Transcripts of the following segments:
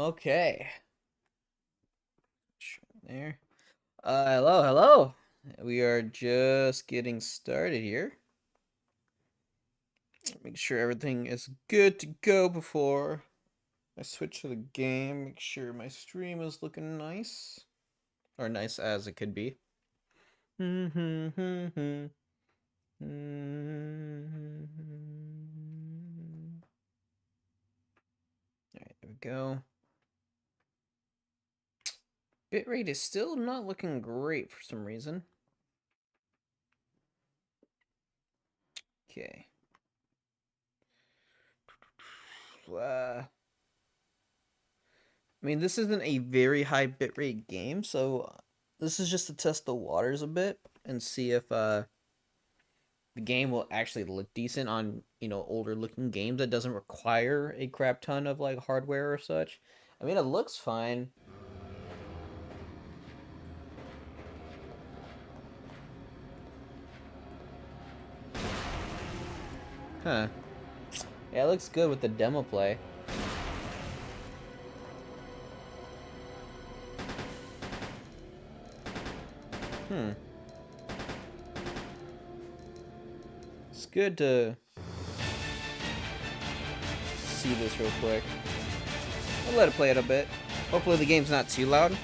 Okay. There. Hello, hello. We are just getting started here. Make sure everything is good to go before I switch to the game. Make sure my stream is looking nice. Or nice as it could be. Alright, there we go. Bitrate is still not looking great for some reason. Okay. I mean, this isn't a very high bitrate game, so this is just to test the waters a bit and see if the game will actually look decent on, older looking games that doesn't require a crap ton of like hardware or such. I mean, it looks fine. Huh. Yeah, it looks good with the demo play. It's good to see this real quick. I'll let it play it a bit. Hopefully the game's not too loud.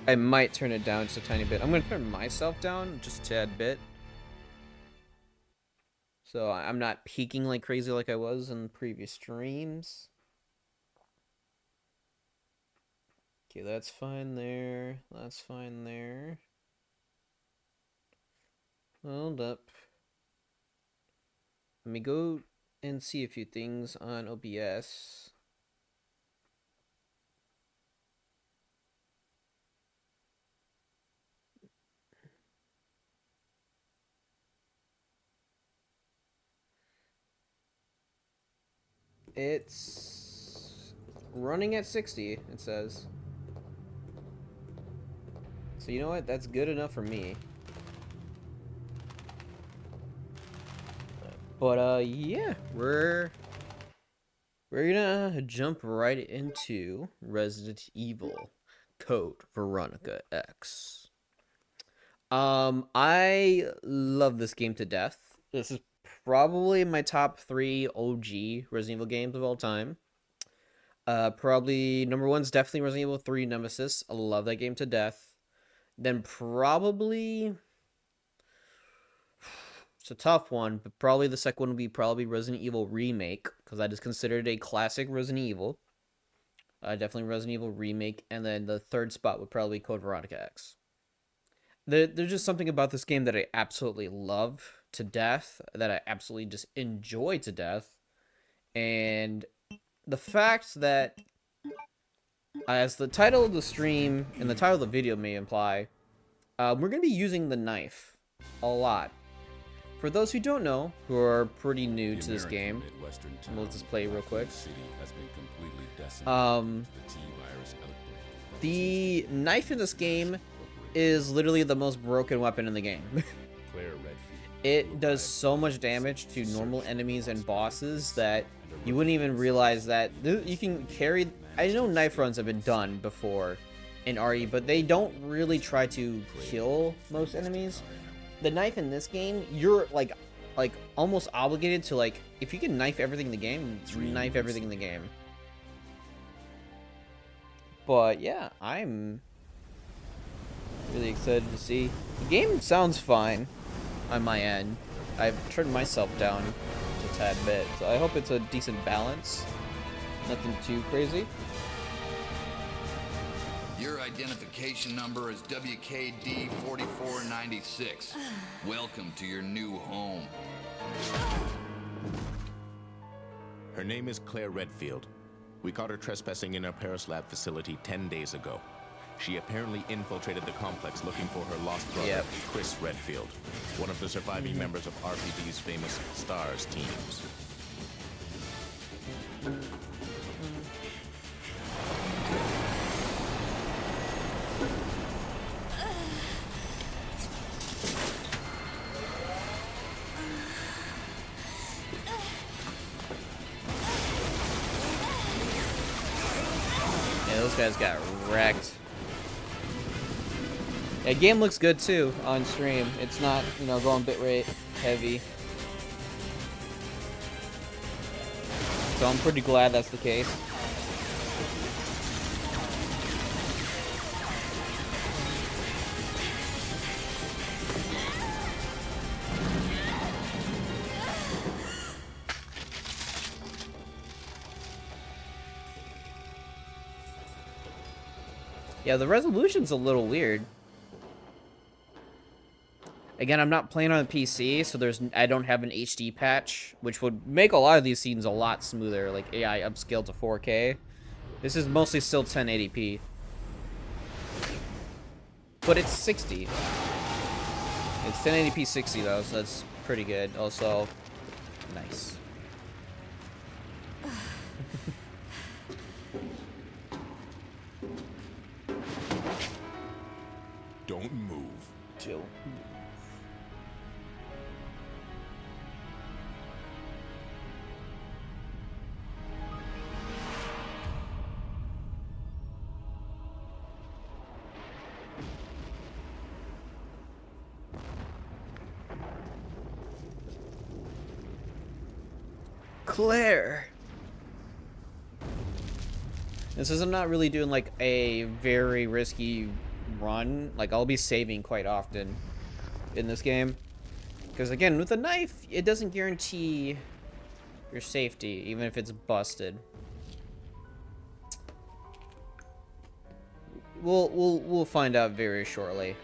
I might turn it down just a tiny bit. I'm going to turn myself down just a tad bit. So I'm not peaking like crazy like I was in previous streams. Okay, that's fine there. That's fine there. Hold up. Let me go and see a few things on OBS. It's running at 60, it says. So you know what? That's good enough for me. But yeah, we're gonna jump right into Resident Evil Code Veronica X. I love this game to death. This is probably my top 3 OG Resident Evil games of all time. Probably number 1's definitely Resident Evil 3 Nemesis. I love that game to death. Then probably, it's a tough one, but probably the second one would be probably Resident Evil Remake, because that is considered a classic Resident Evil. Definitely Resident Evil Remake, and then the third spot would probably be Code Veronica X. There's just something about this game that I absolutely love to death, that I absolutely just enjoy to death, and the fact that, as the title of the stream and the title of the video may imply, we're going to be using the knife a lot. For those who don't know, who are pretty new to this game, we'll just play real quick. The knife in this game is literally the most broken weapon in the game. It does so much damage to normal enemies and bosses that you wouldn't even realize that you can carry. I know knife runs have been done before in RE, but they don't really try to kill most enemies. The knife in this game, you're like almost obligated to, like, if you can knife everything in the game, knife everything in the game. But yeah, I'm really excited to see. The game sounds fine on my end. I've turned myself down a tad bit, so I hope it's a decent balance. Nothing too crazy. Your identification number is WKD4496. Welcome to your new home. Her name is Claire Redfield. We caught her trespassing in our Paris lab facility 10 days ago. She apparently infiltrated the complex looking for her lost brother, Chris Redfield, one of the surviving members of RPD's famous STARS teams. those guys got wrecked. Yeah, game looks good too on stream. It's not, you know, going bitrate heavy. So I'm pretty glad that's the case. Yeah, the resolution's a little weird. Again, I'm not playing on a PC, so I don't have an HD patch, which would make a lot of these scenes a lot smoother, like AI upscaled to 4K. This is mostly still 1080p. But it's 60. It's 1080p 60 though, so that's pretty good. Also, nice. Don't move. Chill. Claire. This is, I'm not really doing like a very risky run. Like, I'll be saving quite often in this game. Because again, with a knife, it doesn't guarantee your safety, even if it's busted. We'll find out very shortly.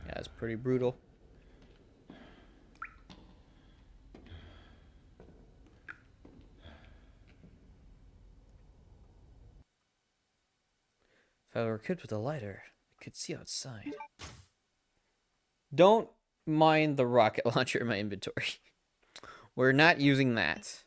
Yeah, it's pretty brutal. If I were equipped with a lighter, I could see outside. Don't mind the rocket launcher in my inventory. We're not using that.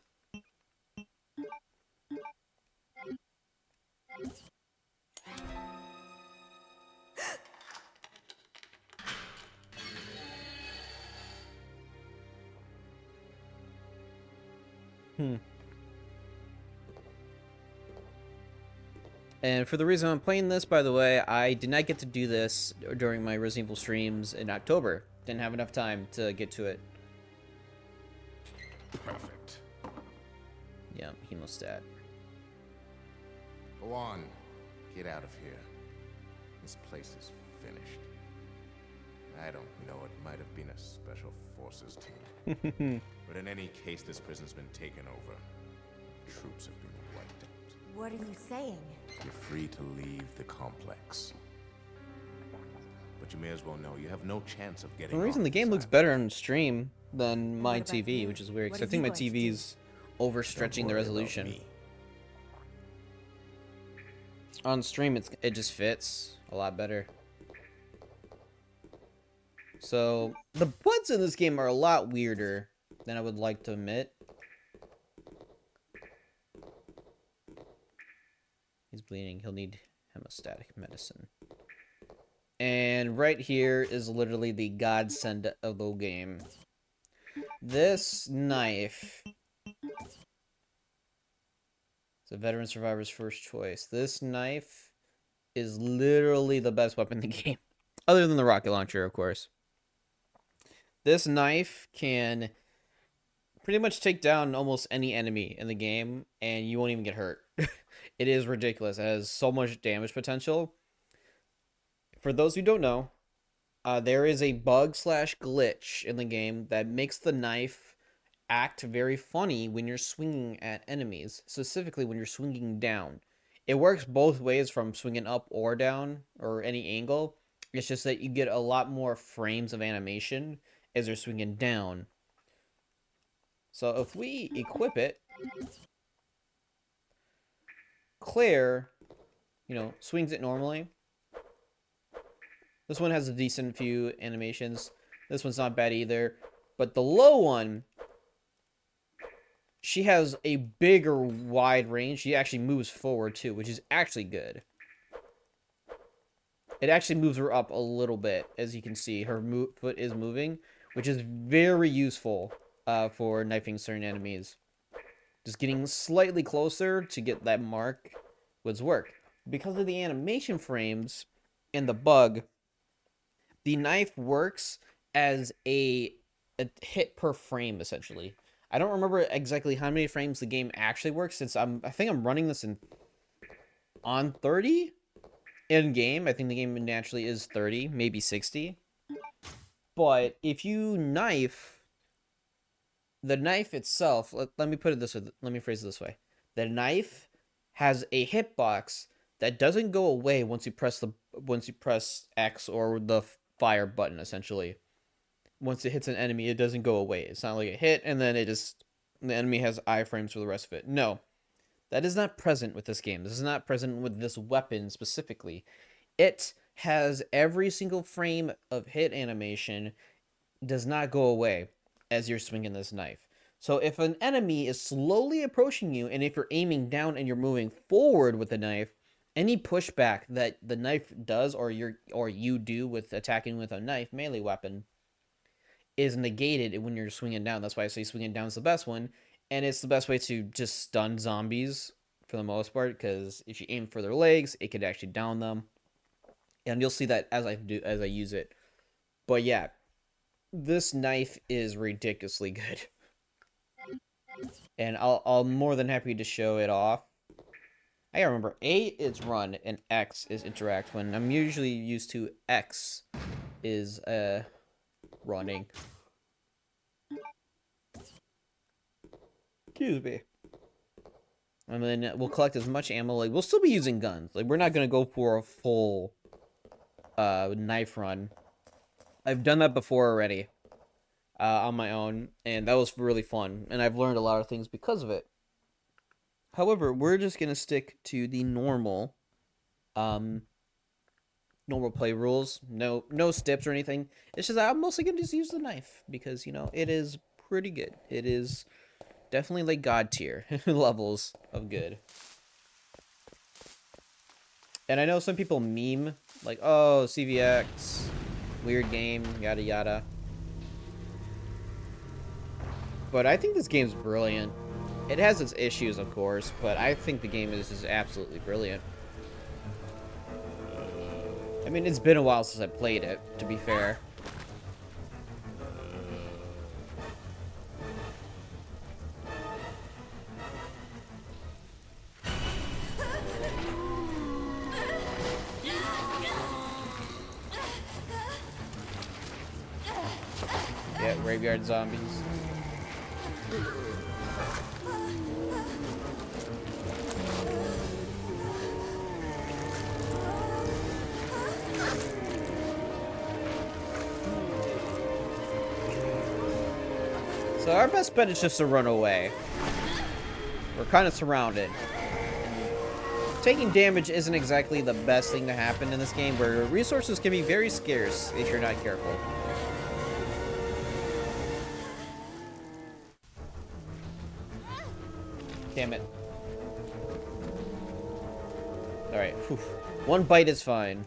And for the reason I'm playing this, by the way, I did not get to do this during my Resident Evil streams in October. Didn't have enough time to get to it. Perfect. Yeah, hemostat. Go on. Get out of here. This place is finished. I don't know, it might have been a special forces team. But in any case, this prison's been taken over. Troops have been wiped out. What are you saying? You're free to leave the complex. But you may as well know you have no chance of getting For some reason, the game looks better on stream than my what about TV, you? which is weird, What because I are think you my going to do? TV's overstretching the resolution. On stream, it just fits a lot better. So, the buttons in this game are a lot weirder than I would like to admit. He's bleeding. He'll need hemostatic medicine. And right here is literally the godsend of the game. This knife. It's a veteran survivor's first choice. This knife is literally the best weapon in the game. Other than the rocket launcher, of course. This knife can pretty much take down almost any enemy in the game, and you won't even get hurt. It is ridiculous. It has so much damage potential. For those who don't know, there is a bug slash glitch in the game that makes the knife act very funny when you're swinging at enemies, specifically when you're swinging down. It works both ways, from swinging up or down, or any angle. It's just that you get a lot more frames of animation as they're swinging down. So if we equip it, Claire, you know, swings it normally. This one has a decent few animations. This one's not bad either. But the low one, she has a bigger wide range. She actually moves forward too, which is actually good. It actually moves her up a little bit, as you can see. Her foot is moving, which is very useful for knifing certain enemies. Just getting slightly closer to get that mark would work. Because of the animation frames and the bug, the knife works as a hit per frame, essentially. I don't remember exactly how many frames the game actually works, since I think I'm running this on 30 in game. I think the game naturally is 30, maybe 60. But if you knife, the knife itself, let me put it this way, let me phrase it this way. The knife has a hitbox that doesn't go away once you press X or the fire button, essentially. Once it hits an enemy, it doesn't go away. It's not like a hit and then the enemy has iframes for the rest of it. No. That is not present with this game. This is not present with this weapon specifically. It has every single frame of hit animation does not go away as you're swinging this knife. So if an enemy is slowly approaching you, and if you're aiming down and you're moving forward with the knife, any pushback that the knife does or you do with attacking with a knife melee weapon is negated when you're swinging down. That's why I say swinging down is the best one, and it's the best way to just stun zombies for the most part, because if you aim for their legs, it could actually down them, and you'll see that as I use it. But yeah, this knife is ridiculously good, and I'll more than happy to show it off. I gotta remember, A is run and X is interact. When I'm usually used to X is running. Excuse me. And then we'll collect as much ammo. Like, we'll still be using guns. Like, we're not gonna go for a full knife run. I've done that before already on my own, and that was really fun. And I've learned a lot of things because of it. However, we're just gonna stick to the normal play rules. No steps or anything. It's just I'm mostly gonna just use the knife because, you know, it is pretty good. It is definitely like god tier levels of good. And I know some people meme like, oh, CVX, weird game, yada yada. But I think this game's brilliant. It has its issues, of course, but I think the game is just absolutely brilliant. I mean, it's been a while since I played it, to be fair. Yeah, graveyard zombies. So our best bet is just to run away. We're kind of surrounded. Taking damage isn't exactly the best thing to happen in this game, where resources can be very scarce if you're not careful. Damn it. Alright, one bite is fine.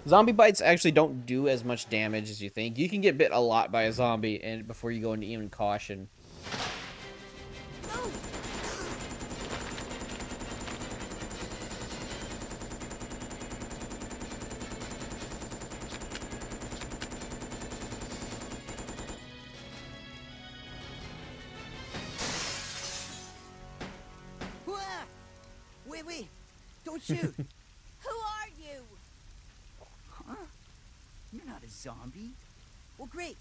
Zombie bites actually don't do as much damage as you think. You can get bit a lot by a zombie and before you go into even caution. Wait, don't shoot. Who are you? Huh? You're not a zombie. Well, great.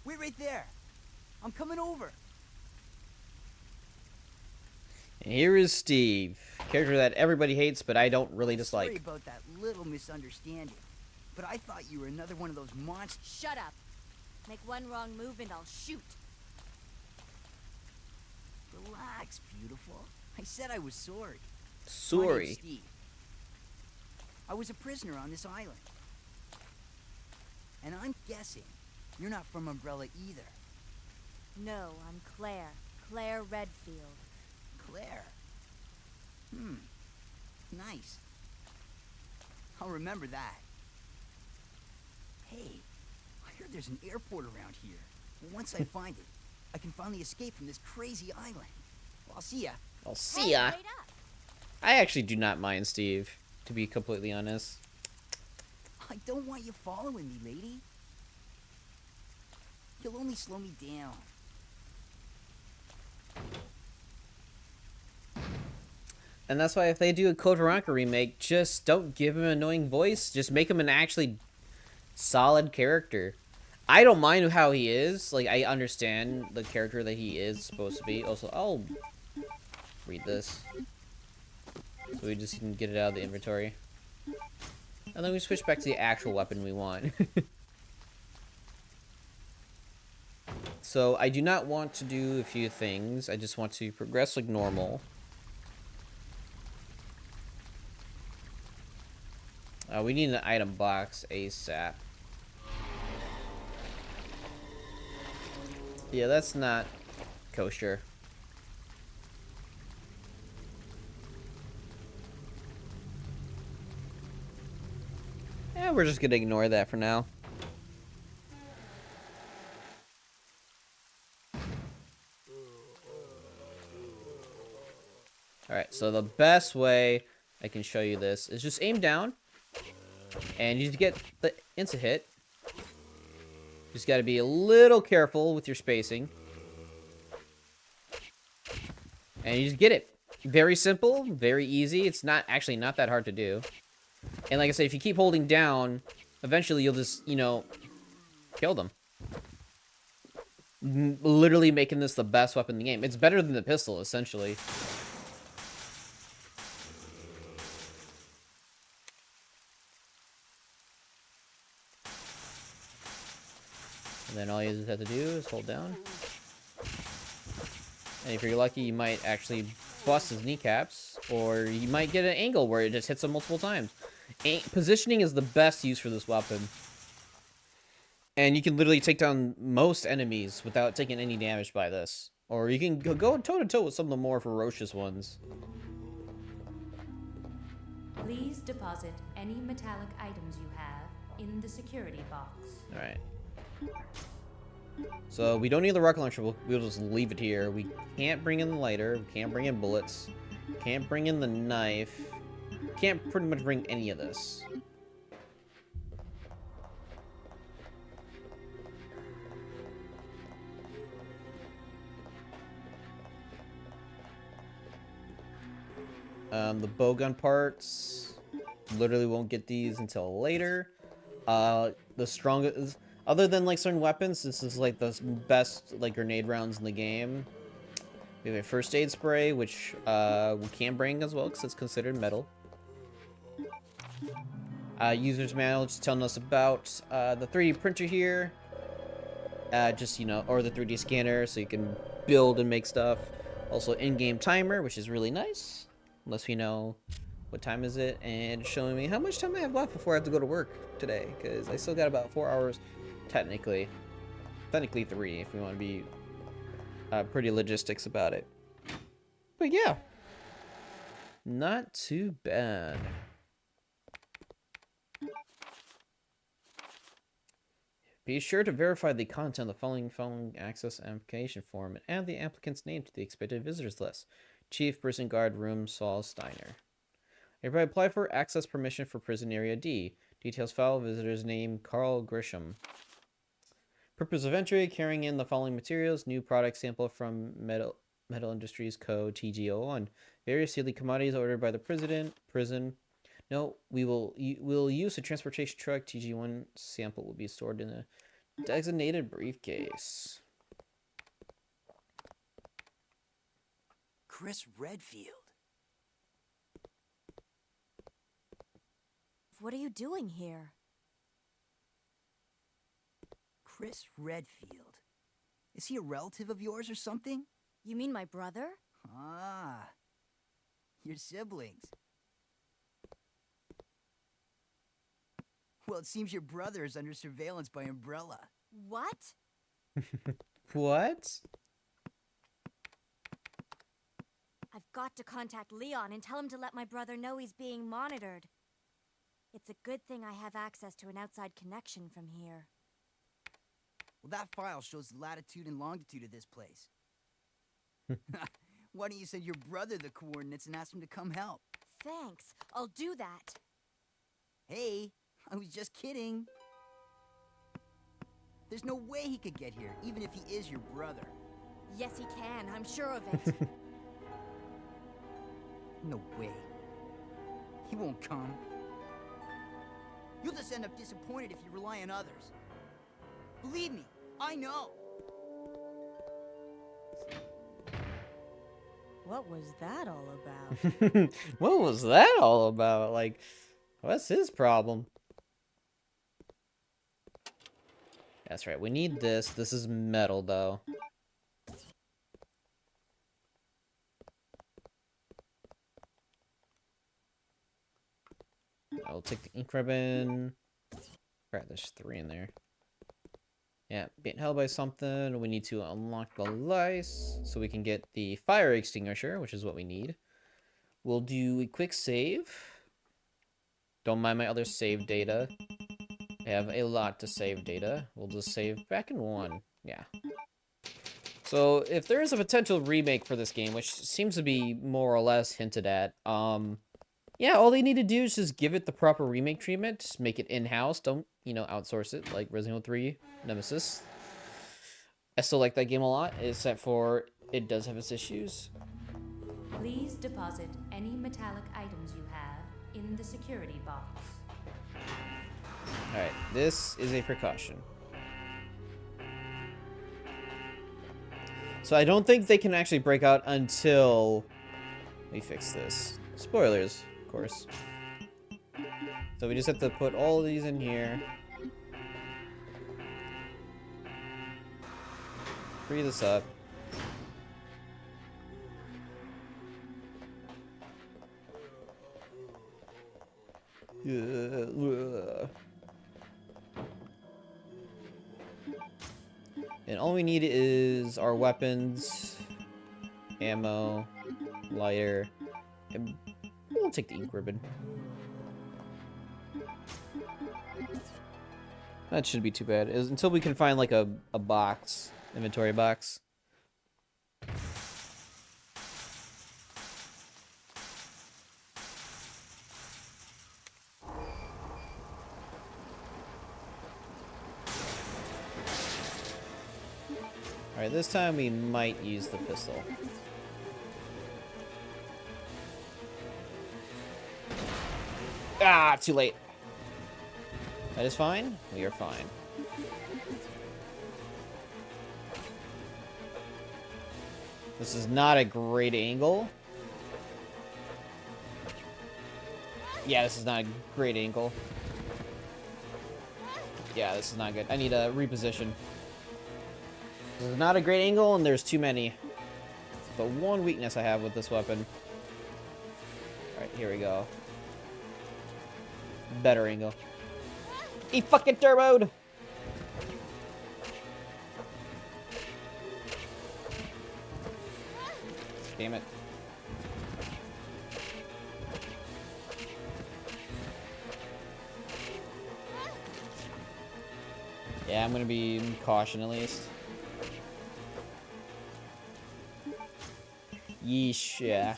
Wait right there. I'm coming over. And here is Steve, character that everybody hates, but I don't really dislike. Sorry about that little misunderstanding, but I thought you were another one of those monsters. Shut up. Make one wrong move and I'll shoot. Relax, beautiful. I said I was sorry. My name's Sorry. Steve. I was a prisoner on this island. And I'm guessing you're not from Umbrella either. No, I'm Claire. Claire Redfield. Claire. Nice. I'll remember that. Hey, I heard there's an airport around here. Once I find it, I can finally escape from this crazy island. Well, I'll see ya. I'll see ya. Hey, wait up. I actually do not mind Steve, to be completely honest. I don't want you following me, lady. You'll only slow me down. And that's why if they do a Code Veronica remake, just don't give him an annoying voice. Just make him an actually solid character. I don't mind how he is. Like, I understand the character that he is supposed to be. Also, I'll read this. So we just can get it out of the inventory. And then we switch back to the actual weapon we want. So I do not want to do a few things. I just want to progress like normal. We need an item box ASAP. Yeah, that's not kosher. Yeah, we're just gonna ignore that for now. Alright, so the best way I can show you this is just aim down. And you get the insta hit. Just gotta be a little careful with your spacing. And you just get it. Very simple, very easy. It's not actually not that hard to do. And like I said, if you keep holding down, eventually you'll just, you know, kill them. Literally making this the best weapon in the game. It's better than the pistol, essentially. And then all you just have to do is hold down. And if you're lucky, you might actually bust his kneecaps, or you might get an angle where it just hits him multiple times. Positioning is the best use for this weapon. And you can literally take down most enemies without taking any damage by this. Or you can go toe-to-toe with some of the more ferocious ones. Please deposit any metallic items you have in the security box. Alright. So we don't need the rocket launcher, we'll just leave it here. We can't bring in the lighter, we can't bring in bullets, can't bring in the knife, can't pretty much bring any of this. The bowgun parts, literally won't get these until later. The strongest, other than like certain weapons, this is like the best like grenade rounds in the game. We have a first aid spray, which we can bring as well because it's considered metal. User's manual just telling us about the 3D printer here. Just, you know, or the 3D scanner so you can build and make stuff. Also in-game timer, which is really nice. Unless we know what time is it, and showing me how much time I have left before I have to go to work today, because I still got about 4 hours, technically 3 if we want to be pretty logistics about it. But yeah, not too bad. Be sure to verify the content of the following access application form and add the applicant's name to the expected visitors list. Chief Prison Guard Room Saul Steiner. Everybody apply for access permission for Prison Area D. Details file visitor's name Carl Grisham. Purpose of entry, carrying in the following materials. New product sample from Metal Industries Co. TG01. Various sealed commodities ordered by the prison. No, we'll use a transportation truck. TG1 sample will be stored in a designated briefcase. Chris Redfield. What are you doing here? Chris Redfield. Is he a relative of yours or something? You mean my brother? Ah, Your siblings. Well, it seems your brother is under surveillance by Umbrella. What? What? I've got to contact Leon and tell him to let my brother know he's being monitored. It's a good thing I have access to an outside connection from here. Well, that file shows the latitude and longitude of this place. Why don't you send your brother the coordinates and ask him to come help? Thanks. I'll do that. Hey, I was just kidding. There's no way he could get here, even if he is your brother. Yes, he can. I'm sure of it. No way. He won't come. You'll just end up disappointed if you rely on others. Believe me, I know. What was that all about? What was that all about? Like, what's his problem? That's right, we need this. This is metal, though. I'll take the ink ribbon. Right, there's 3 in there. Yeah, being held by something. We need to unlock the lights so we can get the fire extinguisher, which is what we need. We'll do a quick save. Don't mind my other save data. I have a lot to save data. We'll just save back in 1. Yeah. So if there is a potential remake for this game, which seems to be more or less hinted at, yeah, all they need to do is just give it the proper remake treatment. Just make it in-house. Don't, you know, outsource it like Resident Evil 3 Nemesis. I still like that game a lot, except for it does have its issues. Please deposit any metallic items you have in the security box. Alright, this is a precaution. So I don't think they can actually break out until we fix this. Spoilers, of course. So we just have to put all of these in here. Free this up. And all we need is our weapons, ammo, lighter, and we'll take the ink ribbon. That shouldn't be too bad. Until we can find like a box, inventory box. Alright, this time we might use the pistol. Ah, too late. That is fine. We are fine. This is not a great angle. Yeah, this is not a great angle. Yeah, this is not good. I need a reposition. This is not a great angle, and there's too many. The one weakness I have with this weapon. Alright, here we go. Better angle. He fucking turboed! Damn it. Yeah, I'm gonna be caution at least. Yeesh, yeah.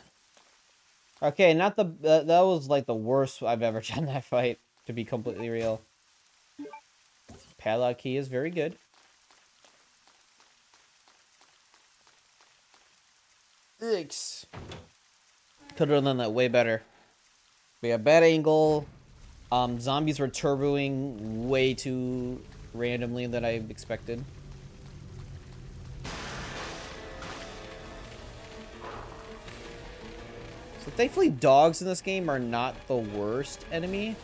Okay, not the... that was like the worst I've ever done that fight, to be completely real. Padlock key is very good. Yikes. Could have done that way better. We have bad angle. Zombies were turboing way too randomly than I expected. So thankfully dogs in this game are not the worst enemy.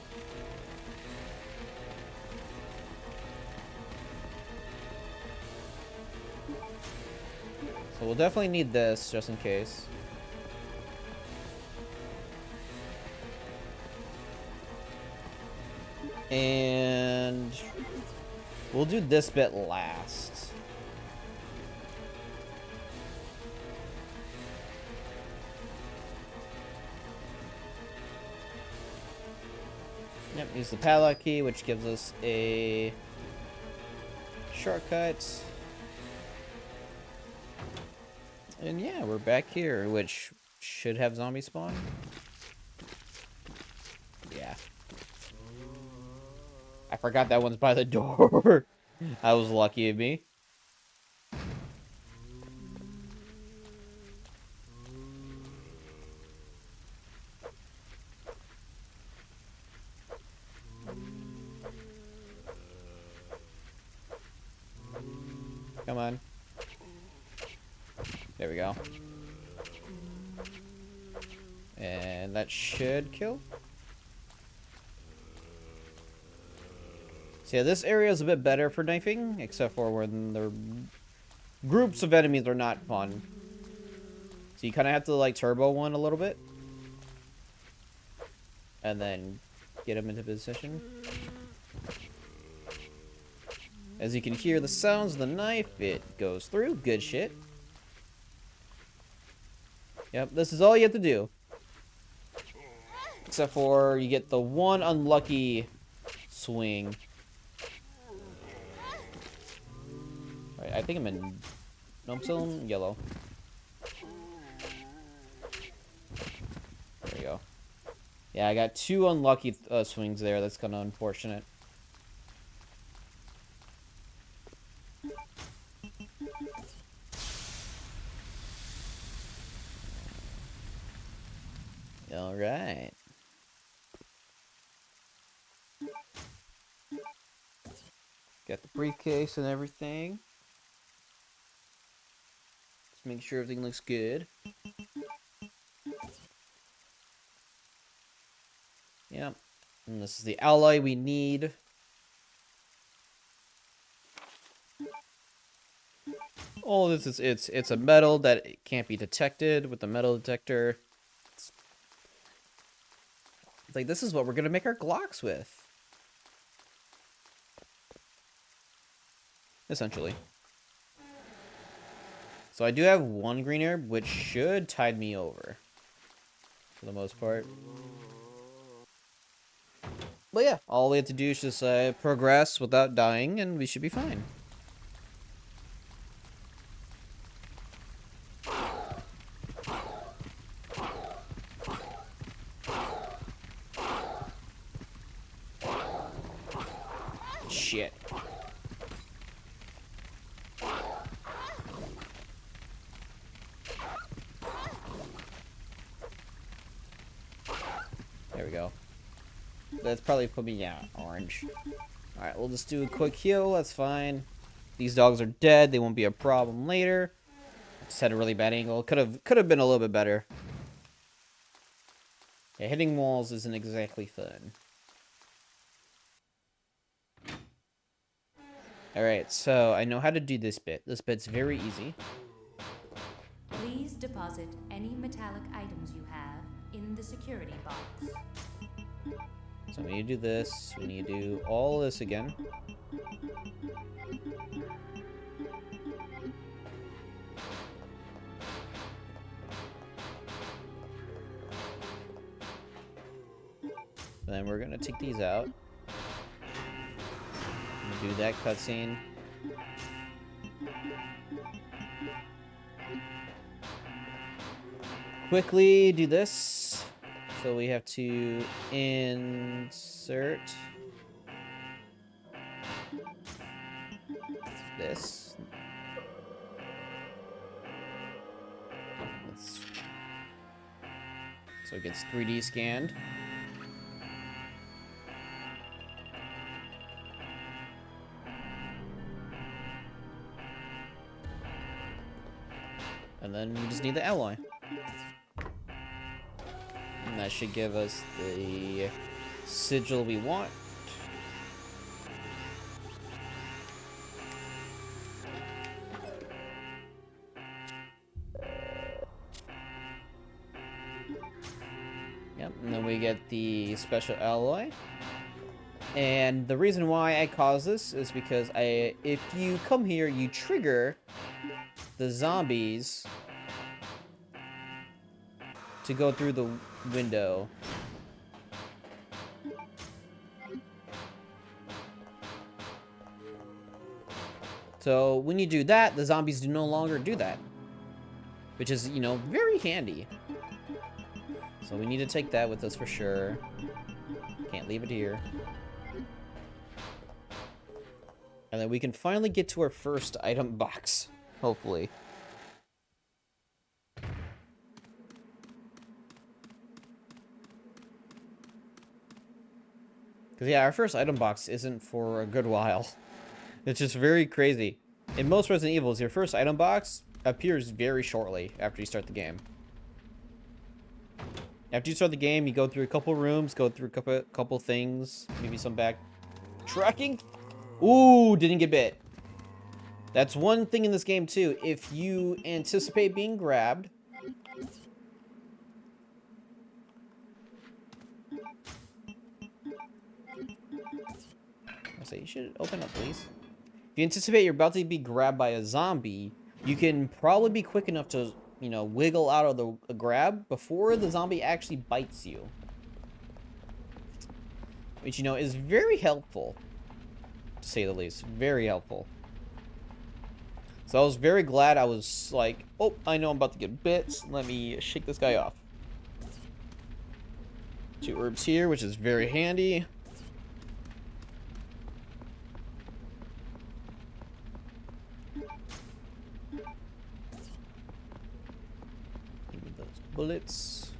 So we'll definitely need this just in case. And we'll do this bit last. Yep, use the padlock key, which gives us a shortcut. And yeah, we're back here, which should have zombie spawn. Yeah. I forgot that one's by the door. That was lucky of me. Come on. There we go. And that should kill. So yeah, this area is a bit better for knifing, except for when the groups of enemies are not fun. So you kind of have to like turbo one a little bit. And then get them into position. As you can hear the sounds of the knife, it goes through. Good shit. Yep, this is all you have to do. Except for you get the one unlucky swing. Right, I think I'm in... No, I'm still in yellow. There we go. Yeah, I got two unlucky swings there. That's kind of unfortunate. Alright. Got the briefcase and everything. Just make sure everything looks good. Yep. And this is the alloy we need. Oh, this is it's a metal that it can't be detected with the metal detector. It's like this is what we're gonna make our Glocks with. Essentially. So I do have one green herb, which should tide me over. For the most part. But yeah, all we have to do is just progress without dying, and we should be fine. Shit. There we go. That's probably put me, yeah, orange. Alright, we'll just do a quick heal, that's fine. These dogs are dead, they won't be a problem later. Just had a really bad angle. Could have been a little bit better. Yeah, hitting walls isn't exactly fun. Alright, so I know how to do this bit. This bit's very easy. Please deposit any metallic items you have in the security box. So we need to do this. We need to do all this again. Then we're gonna take these out. Do that cutscene. Quickly do this. So we have to insert this. So it gets 3D scanned. And then we just need the alloy. And that should give us the sigil we want. Yep, and then we get the special alloy. And the reason why I caused this is because if you come here, you trigger the zombies to go through the window. So when you do that, the zombies do no longer do that. Which is, you know, very handy. So we need to take that with us for sure. Can't leave it here. And then we can finally get to our first item box. Hopefully. Because, yeah, our first item box isn't for a good while. It's just very crazy. In most Resident Evils, your first item box appears very shortly after you start the game. After you start the game, you go through a couple rooms, go through a couple things, maybe some back tracking. Ooh, didn't get bit. That's one thing in this game, too. If you anticipate being grabbed... I say, you should open up, please. If you anticipate you're about to be grabbed by a zombie, you can probably be quick enough to, you know, wiggle out of the grab before the zombie actually bites you. Which, you know, is very helpful, to say the least. Very helpful. So I was very glad I was like, oh, I know I'm about to get bit. Let me shake this guy off. 2 herbs here, which is very handy. Give me those bullets.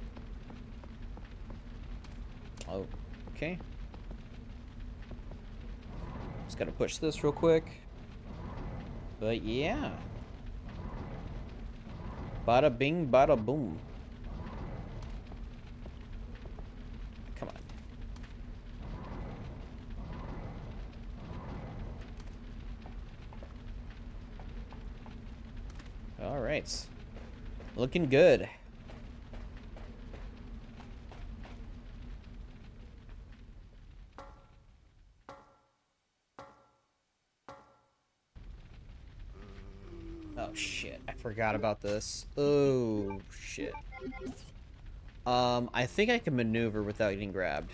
Oh, okay. Just gotta push this real quick. But yeah. Bada bing, bada boom. Come on. Alright. Looking good. Oh shit, I forgot about this. Oh shit. I think I can maneuver without getting grabbed.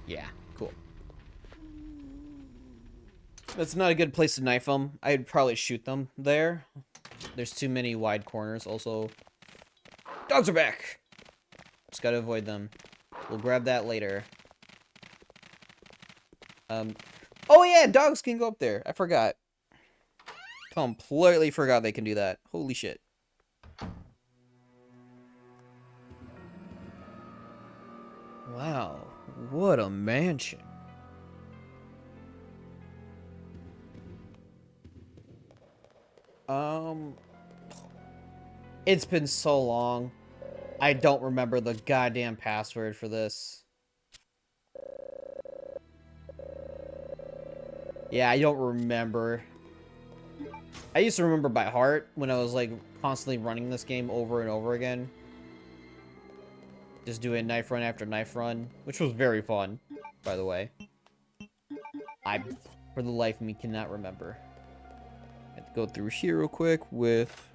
Yeah, cool. That's not a good place to knife them. I'd probably shoot them there. There's too many wide corners. Also, dogs are back! Just gotta avoid them. We'll grab that later. Oh yeah, dogs can go up there. I forgot. Completely forgot they can do that. Holy shit. Wow, what a mansion. It's been so long. I don't remember the goddamn password for this. Yeah, I don't remember. I used to remember by heart when I was like constantly running this game over and over again. Just doing knife run after knife run, which was very fun, by the way. I, for the life of me, cannot remember. I have to go through here real quick with...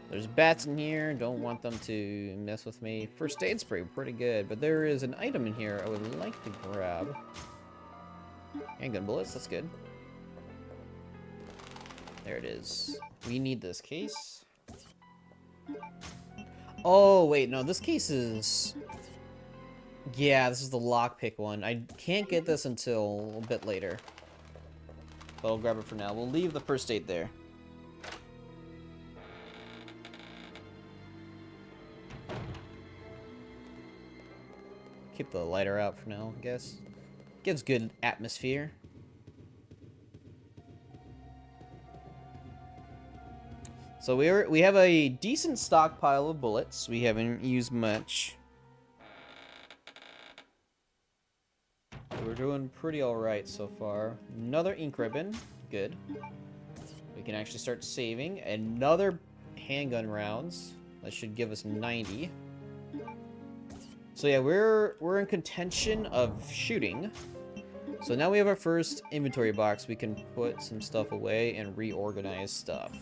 There's bats in here. Don't want them to mess with me. First aid spray, pretty good. But there is an item in here I would like to grab. Handgun bullets, that's good. There it is. We need this case. Oh, wait, no, this case is... Yeah, this is the lockpick one. I can't get this until a bit later. But I'll grab it for now. We'll leave the first aid there. Keep the lighter out for now, I guess. Gives good So we have a decent stockpile of bullets. We haven't used much. We're doing pretty alright so far. Another ink ribbon. Good. We can actually start saving. Another handgun rounds. That should give us 90. So yeah, we're in contention of shooting. So now we have our first inventory box. We can put some stuff away and reorganize stuff.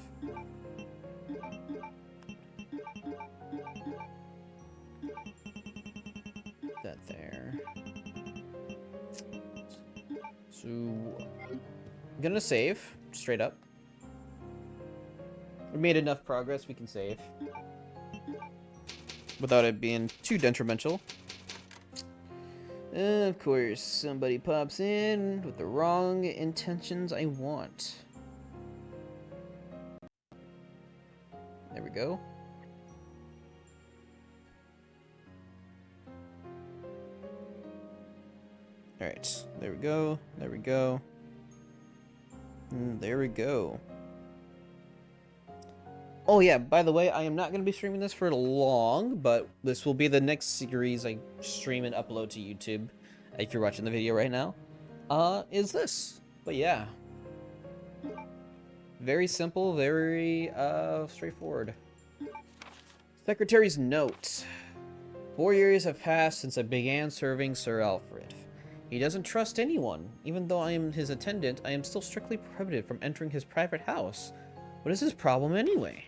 That there. So I'm gonna save straight up. We made enough progress, we can save without it being too detrimental. Of course, somebody pops in with the wrong intentions I want. There we go. Alright, there we go, there we go. There we go. Oh yeah, by the way, I am not going to be streaming this for long, but this will be the next series I stream and upload to YouTube, if you're watching the video right now, is this. But yeah. Very simple, very, straightforward. Secretary's note. 4 years have passed since I began serving Sir Alfred. He doesn't trust anyone. Even though I am his attendant, I am still strictly prohibited from entering his private house. What is his problem anyway?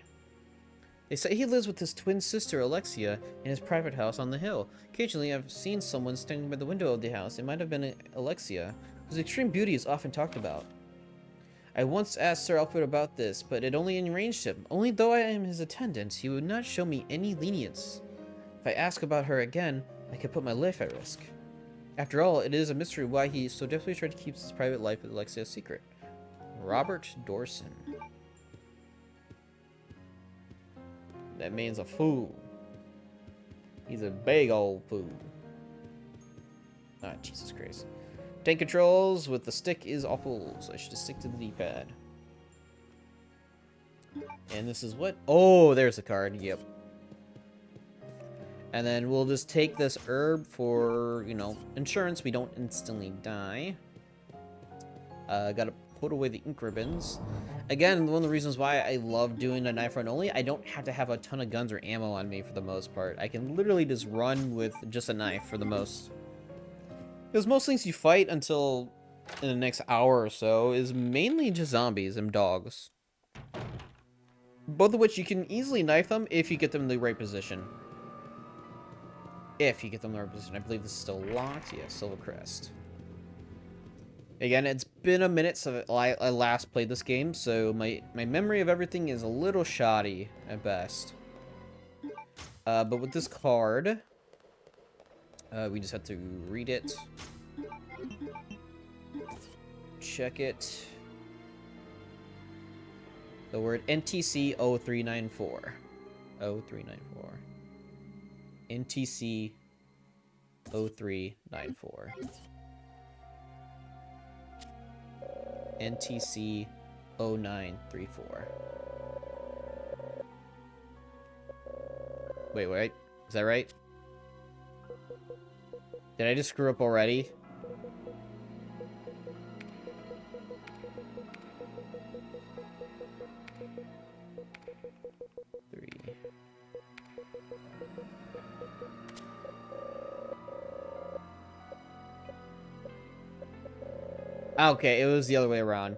They say he lives with his twin sister, Alexia, in his private house on the hill. Occasionally, I've seen someone standing by the window of the house. It might have been Alexia, whose extreme beauty is often talked about. I once asked Sir Alfred about this, but it only enraged him. Only though I am his attendant, he would not show me any lenience. If I ask about her again, I could put my life at risk. After all, it is a mystery why he so desperately tried to keep his private life with Alexia a secret. Robert Dorson. That man's a fool. He's a big old fool. Ah, Jesus Christ. Tank controls with the stick is awful, so I should just stick to the D-pad. And this is what? Oh, there's the card. Yep. And then we'll just take this herb for, you know, insurance. We don't instantly die. Gotta put away the ink ribbons. Again, one of the reasons why I love doing a knife run only, I don't have to have a ton of guns or ammo on me for the most part. I can literally just run with just a knife for the most. Because most things you fight until in the next hour or so is mainly just zombies and dogs. Both of which you can easily knife them if you get them in the right position. If you get them in the right position. I believe this is still locked. Yeah, Silvercrest. Again, it's been a minute since I last played this game, so my memory of everything is a little shoddy at best. But with this card, we just have to read it. Check it. The word NTC 0394. 0394. NTC 0394. NTC 0934. Wait. Is that right? Did I just screw up already? Okay, it was the other way around.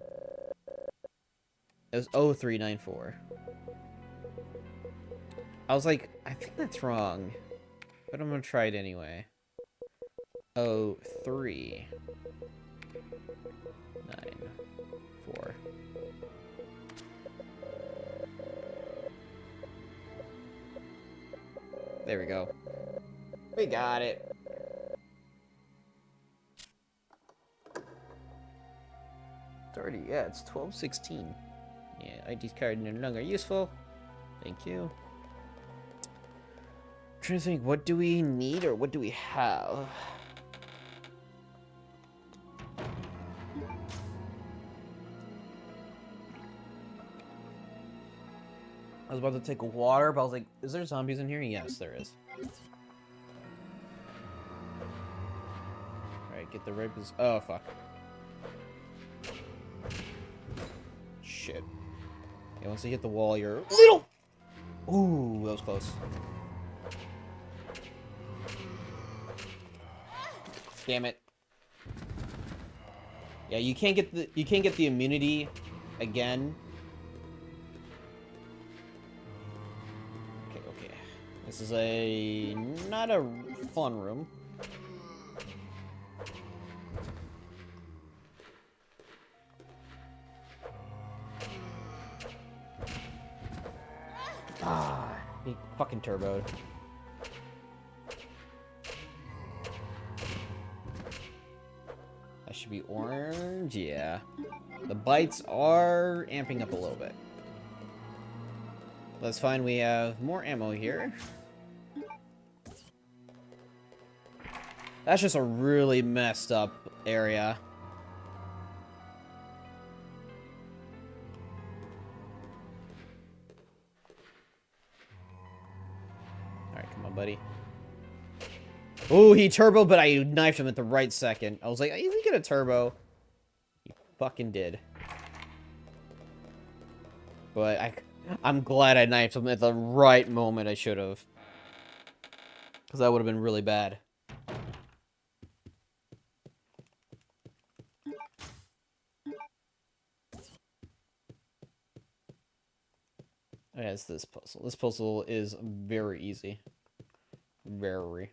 It was 0394. I was like, I think that's wrong. But I'm gonna try it anyway. 0394. There we go. We got it. Yeah, it's 12:16. Yeah, ID card no longer useful. Thank you. I'm trying to think, what do we need or what do we have? was about to take a water, but I was like, is there zombies in here? Yes, there is. Alright, get the right position. Oh, fuck. Shit. Yeah, once you hit the wall, you're little. Ooh, that was close. Damn it. Yeah, you can't get the immunity again. Okay, okay. This is not a fun room. Ah, he fucking turboed. That should be orange, yeah. The bites are amping up a little bit. That's fine, we have more ammo here. That's just a really messed up area. Alright, come on, buddy. Oh, he turboed, but I knifed him at the right second. I was like, is he gonna turbo? He fucking did. But I'm glad I knifed him at the right moment. I should have. Because that would have been really bad. Yeah, it's this puzzle. This puzzle is very easy. Very.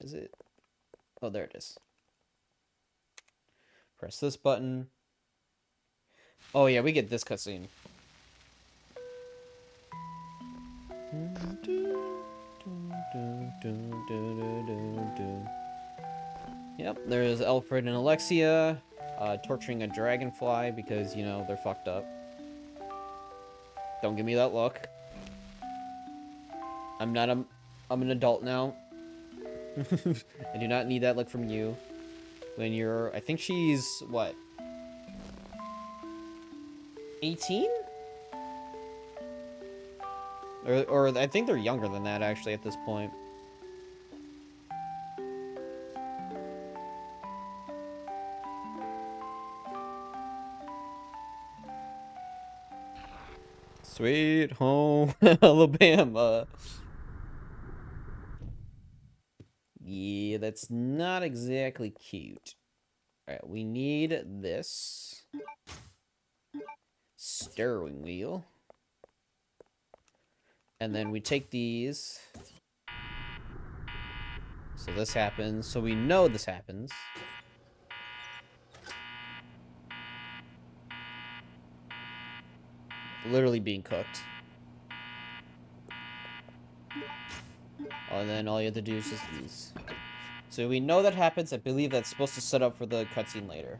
Is it? Oh, there it is. Press this button. Oh yeah, we get this cutscene. Yep, there's Alfred and Alexia torturing a dragonfly because, you know, they're fucked up. Don't give me that look. I'm an adult now. I do not need that look from you. When you're, I think she's, what? 18? Or I think they're younger than that, actually, at this point. Sweet home Alabama. Yeah, that's not exactly cute. Alright, we need this steering wheel. And then we take these. So this happens. So we know this happens. Literally being cooked. And then all you have to do is just these. So we know that happens. I believe that's supposed to set up for the cutscene later.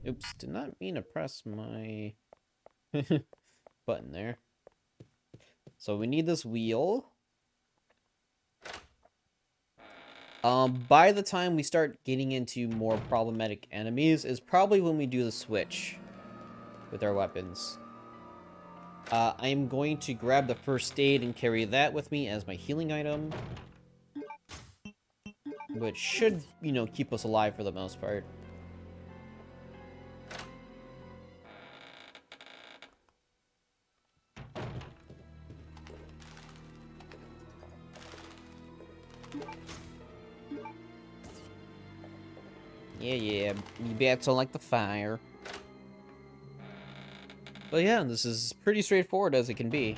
Oops, did not mean to press my button there. So we need this wheel. By the time we start getting into more problematic enemies is probably when we do the switch with our weapons. I'm going to grab the first aid and carry that with me as my healing item. Which should, you know, keep us alive for the most part. Yeah, you bats don't like the fire. But yeah, this is pretty straightforward as it can be.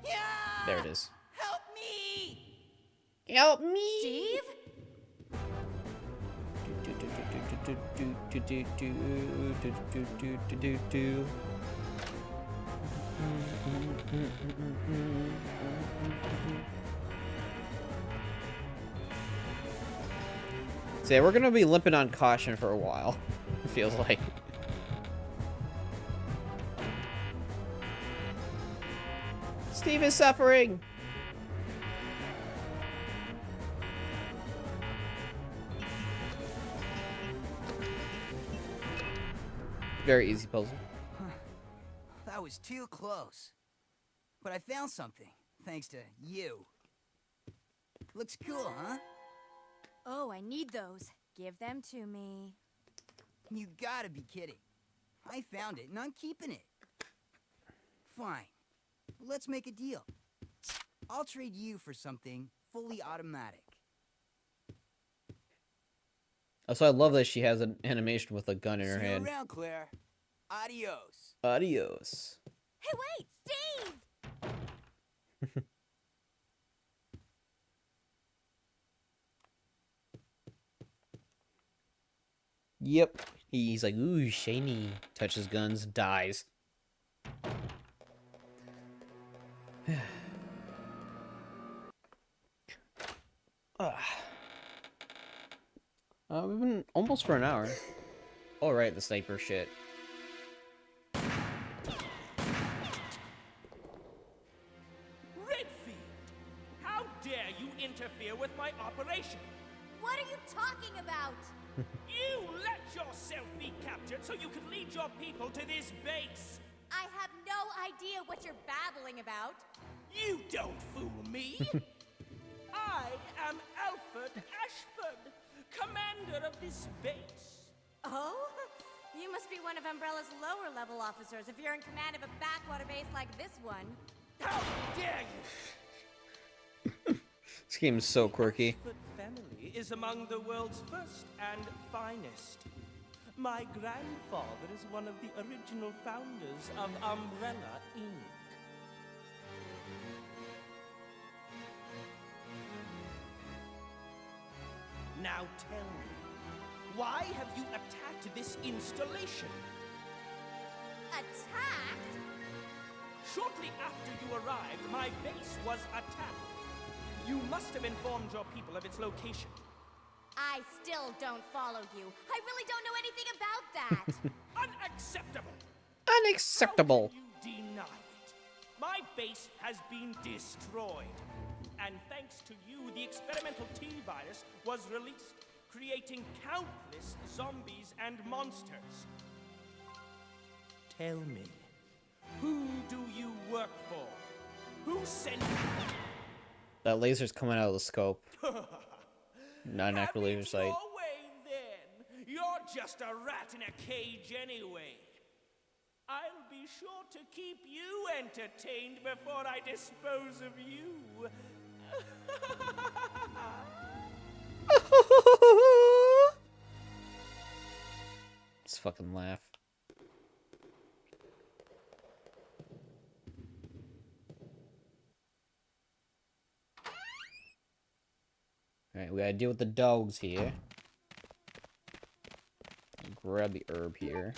Yeah! There it is. Help me! Help me! Steve? So yeah, we're gonna be limping on caution for a while. It feels like. Steve is suffering. Very easy puzzle. That was too close. But I found something, thanks to you. Looks cool, huh? Oh, I need those. Give them to me. You gotta be kidding. I found it, and I'm keeping it. Fine. Let's make a deal. I'll trade you for something fully automatic. Also, I love that she has an animation with a gun in her See you hand. around, Claire. Adios. Adios. Hey, wait! Steve! Yep. He's like, ooh, shiny. Touches guns, dies. We've been almost for an hour. All right, the sniper shit. Redfield! How dare you interfere with my operation? What are you talking about? You let yourself be captured so you can lead your people to this base! I have no idea what you're babbling about. You don't fool me! I am Alfred Ashford, commander of this base. Oh? You must be one of Umbrella's lower level officers if you're in command of a backwater base like this one. How dare you! This game is so quirky. Ashford family is among the world's first and finest. My grandfather is one of the original founders of Umbrella, Inc. Now tell me, why have you attacked this installation? Attacked? Shortly after you arrived, my base was attacked. You must have informed your people of its location. I still don't follow you. I really don't know anything about that. Unacceptable! Unacceptable. How can you deny it? My base has been destroyed. And thanks to you, the experimental T-virus was released, creating countless zombies and monsters. Tell me, who do you work for? Who sent you? That laser's coming out of the scope. Not an Have actual laser it sight. your way, then. You're just a rat in a cage anyway. I'll be sure to keep you entertained before I dispose of you. Let's fucking laugh. Alright, we gotta deal with the dogs here. Grab the herb here.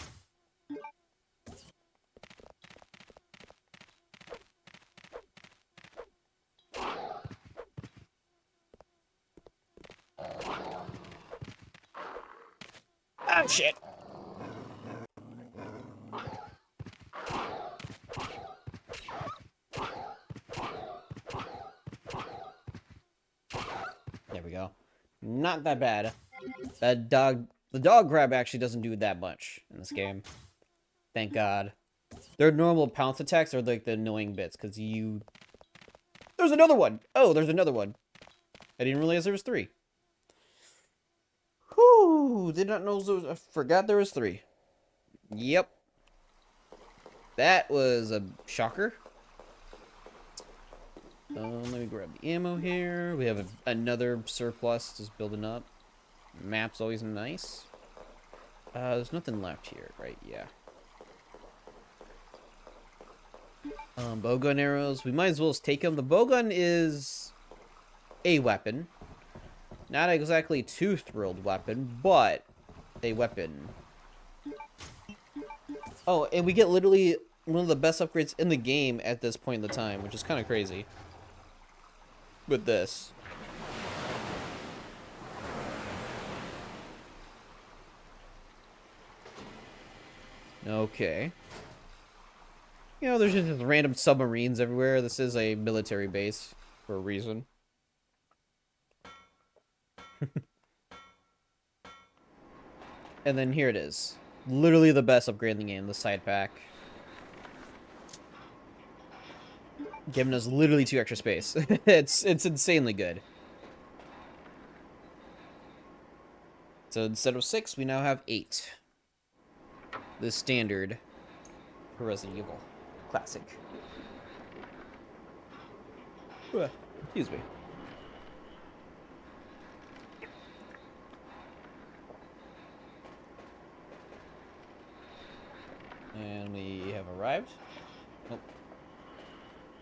Oh shit! There we go. Not that bad. The dog grab actually doesn't do that much in this game. Thank God. Their normal pounce attacks are like the annoying bits, because you... There's another one! Oh, there's another one. I didn't realize there was 3. Whew, did not know there was... I forgot there was 3. Yep. That was a shocker. Let me grab the ammo here. We have another surplus just building up. Map's always nice. There's nothing left here, right? Yeah. Bowgun arrows. We might as well just take them. The bowgun is a weapon. Not exactly a two-thrilled weapon, but a weapon. Oh, and we get literally one of the best upgrades in the game at this point in the time, which is kind of crazy. With this. Okay. You know, there's just random submarines everywhere. This is a military base for a reason. And then here it is. Literally the best upgrade in the game, the side pack. Giving us literally 2 extra space. It's insanely good. So instead of 6, we now have 8. The standard for Resident Evil. Classic. Excuse me. And we have arrived. Oh.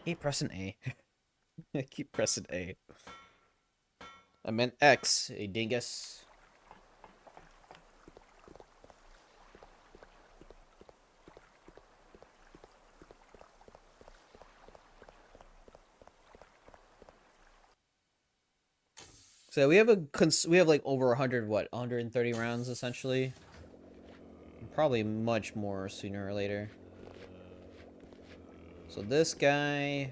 Keep pressing A. Keep pressing A. I meant X, a dingus. So we have like over 100 130 rounds essentially. Probably much more sooner or later. So this guy.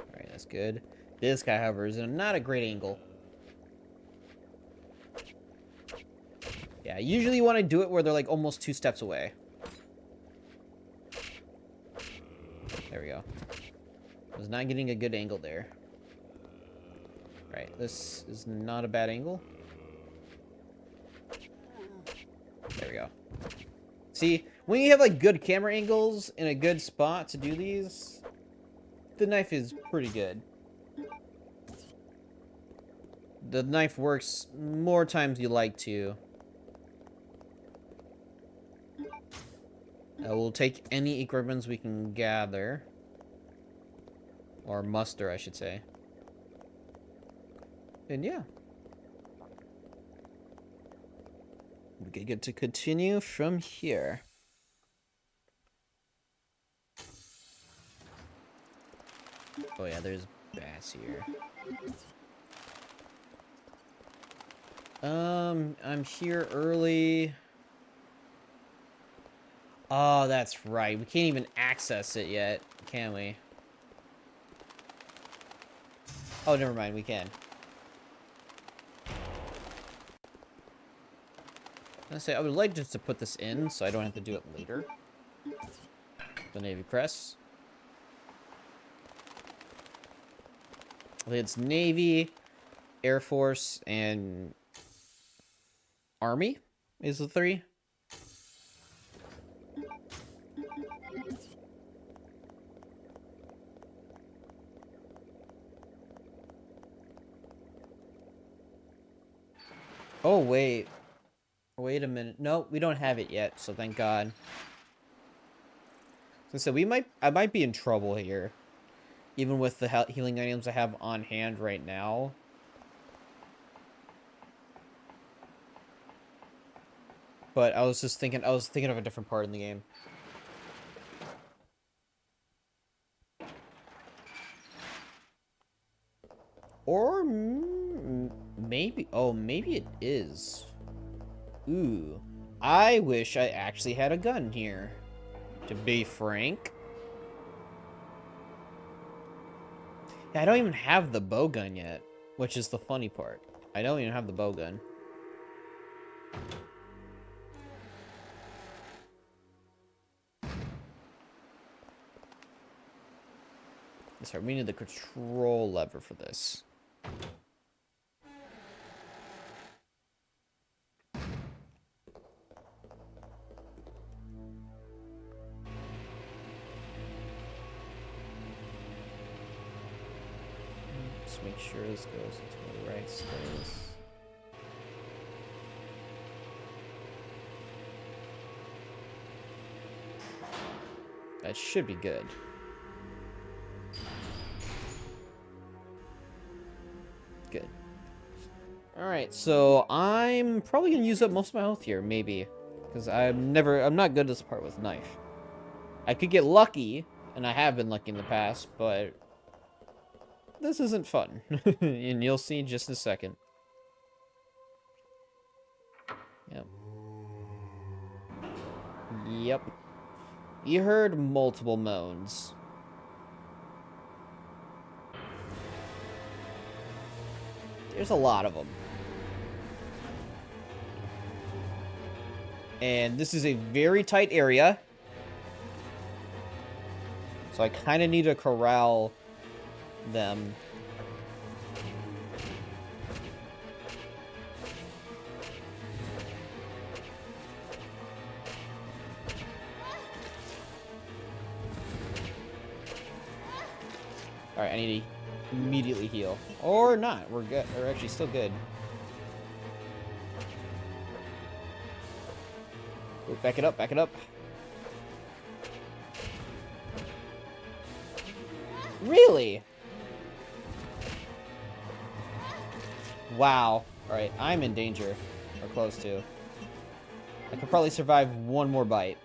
Alright, that's good. This guy, however, is in not a great angle. Yeah, usually you want to do it where they're like almost 2 steps away. There we go. I was not getting a good angle there. Right, this is not a bad angle. There we go. See, when you have like good camera angles in a good spot to do these, the knife is pretty good. The knife works more times you like to. We'll take any equipments we can gather. Or muster, I should say. And yeah. We can get to continue from here. Oh yeah, there's bats here. I'm here early. Oh, that's right. We can't even access it yet, can we? Oh, never mind. We can. I would like just to put this in so I don't have to do it later. The Navy Press. I think it's Navy, Air Force, and Army is the 3. Oh, wait. Wait a minute. No, we don't have it yet, so thank God. So I might be in trouble here. Even with the healing items I have on hand right now. But I was thinking of a different part in the game. Or maybe, oh, maybe it is. Ooh, I wish I actually had a gun here, to be frank. Yeah, I don't even have the bow gun yet, which is the funny part. I don't even have the bow gun. Sorry, we need the control lever for this. Just make sure this goes into the right space. That should be good. Good. Alright, so I'm probably gonna use up most of my health here, maybe. Because I'm not good at this part with knife. I could get lucky, and I have been lucky in the past, but this isn't fun. And you'll see in just a second. Yep. Yep. You heard multiple moans. There's a lot of them. And this is a very tight area. So I kind of need to corral them. Alright, I need to immediately heal. Or not. We're good. We're actually still good. Ooh, back it up, back it up. Really? Wow. Alright, I'm in danger. Or close to. I could probably survive one more bite.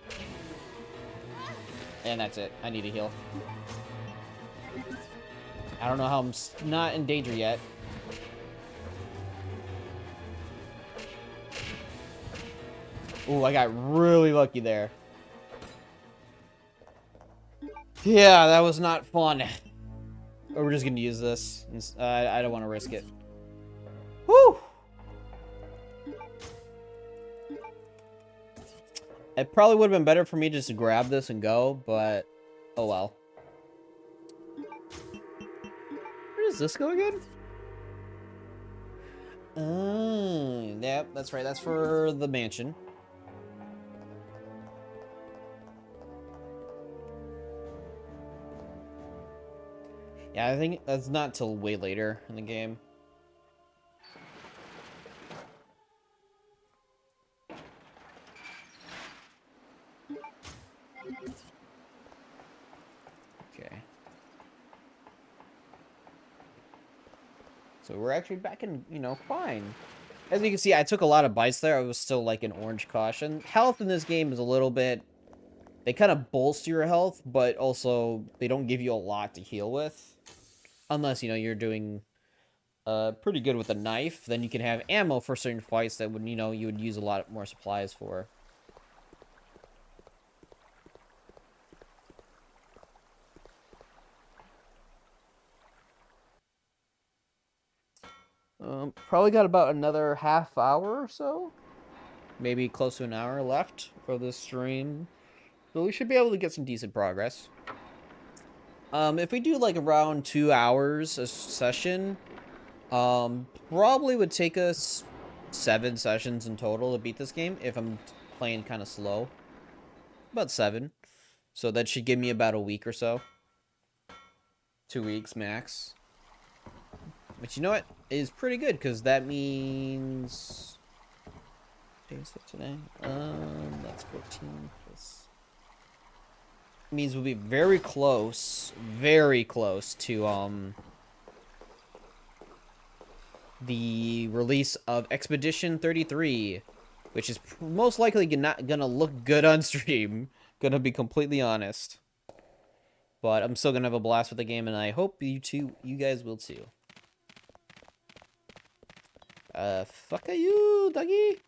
And that's it. I need to heal. I don't know how I'm not in danger yet. Ooh, I got really lucky there. Yeah, that was not fun. Oh, we're just gonna use this. I don't want to risk it. Whew! It probably would have been better for me just to grab this and go, but oh well. Where does this go again? Oh, yep, that's right. That's for the mansion. Yeah, I think that's not till way later in the game. Okay. So we're actually back in, you know, fine. As you can see, I took a lot of bites there. I was still like an orange caution. Health in this game is a little bit... They kind of bolster your health, but also they don't give you a lot to heal with. Unless, you know, you're doing pretty good with a knife. Then you can have ammo for certain fights that would, you know, you would use a lot more supplies for. Probably got about another half hour or so. Maybe close to an hour left for this stream. So we should be able to get some decent progress. If we do like around 2 hours a session, probably would take us 7 sessions in total to beat this game if I'm playing kind of slow. About 7. So that should give me about a week or so. 2 weeks max. But you know what? It is pretty good because that means... What day is it today? That's 14 plus... Means we'll be very close to the release of Expedition 33, which is most likely not gonna look good on stream. Gonna be completely honest, but I'm still gonna have a blast with the game, and I hope you guys will too. Fuck you, doggy.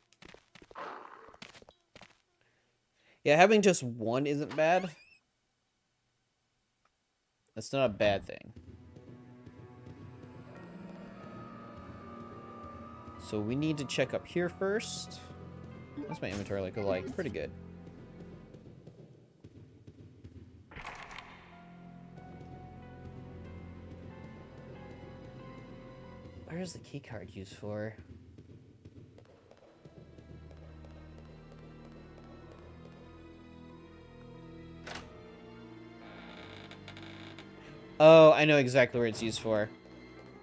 Yeah, having just one isn't bad. That's not a bad thing. So we need to check up here first. What's my inventory like? Pretty good. Where is the key card used for? Oh, I know exactly where it's used for.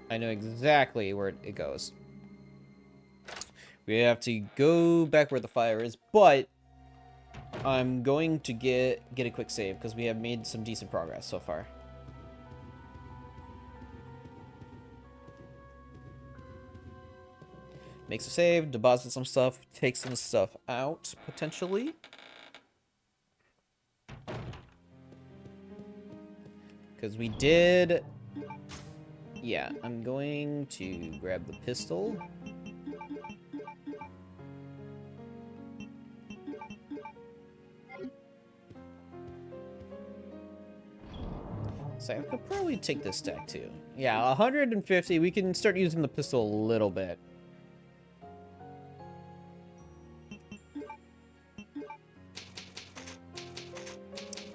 I know exactly where it goes. We have to go back where the fire is, but I'm going to get a quick save because we have made some decent progress so far. Makes a save, deposits some stuff, takes some stuff out, potentially. Because we did... Yeah, I'm going to grab the pistol. So I could probably take this stack too. Yeah, 150. We can start using the pistol a little bit.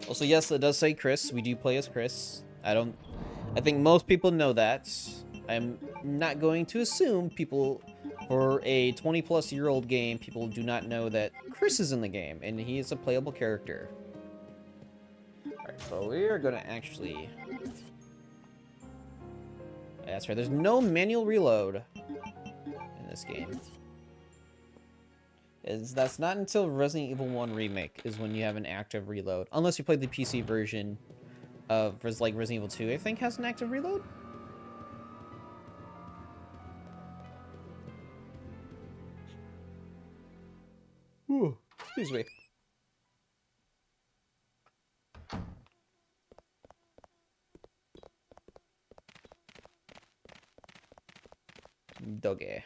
Also, yes, it does say Chris. We do play as Chris. I think most people know that. I'm not going to assume people, for a 20-plus-year-old game, people do not know that Chris is in the game, and he is a playable character. Alright, so we are gonna actually... That's right, there's no manual reload in this game. That's not until Resident Evil 1 Remake is when you have an active reload. Unless you played the PC version of, like, Resident Evil 2, I think has an active reload? Ooh, excuse me. Doggy.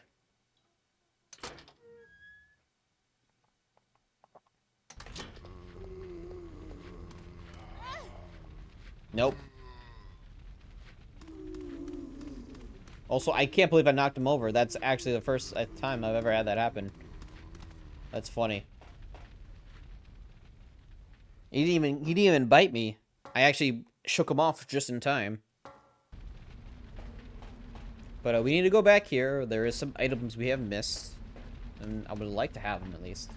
Nope. Also, I can't believe I knocked him over. That's actually the first time I've ever had that happen. That's funny. He didn't even bite me. I actually shook him off just in time. But we need to go back here. There is some items we have missed. And I would like to have them at least.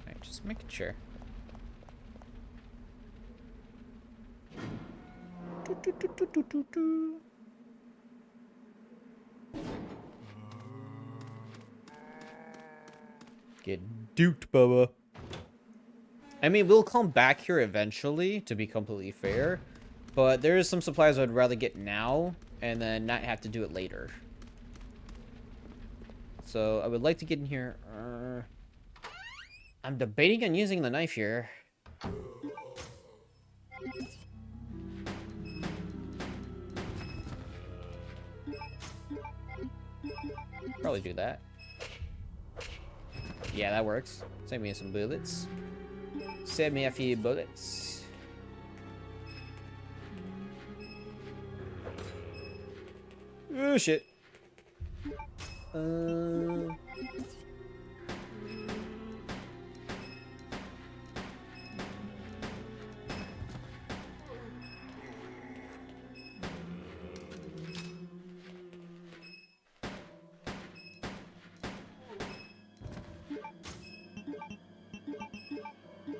Alright, just making sure. Get duped, Bubba. I mean, we'll come back here eventually, to be completely fair. But there is some supplies I'd rather get now, and then not have to do it later. So, I would like to get in here. I'm debating on using the knife here. Probably do that. Yeah, that works. Save me some bullets. Save me a few bullets. Oh, shit.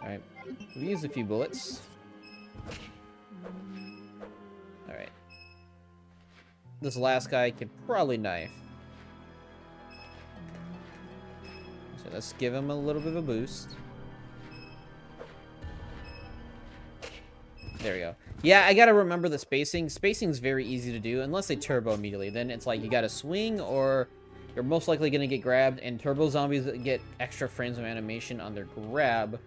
Alright, we used a few bullets. Alright. This last guy could probably knife. So let's give him a little bit of a boost. There we go. Yeah, I gotta remember the spacing. Spacing's very easy to do, unless they turbo immediately. Then it's like you gotta swing, or you're most likely gonna get grabbed, and turbo zombies get extra frames of animation on their grab,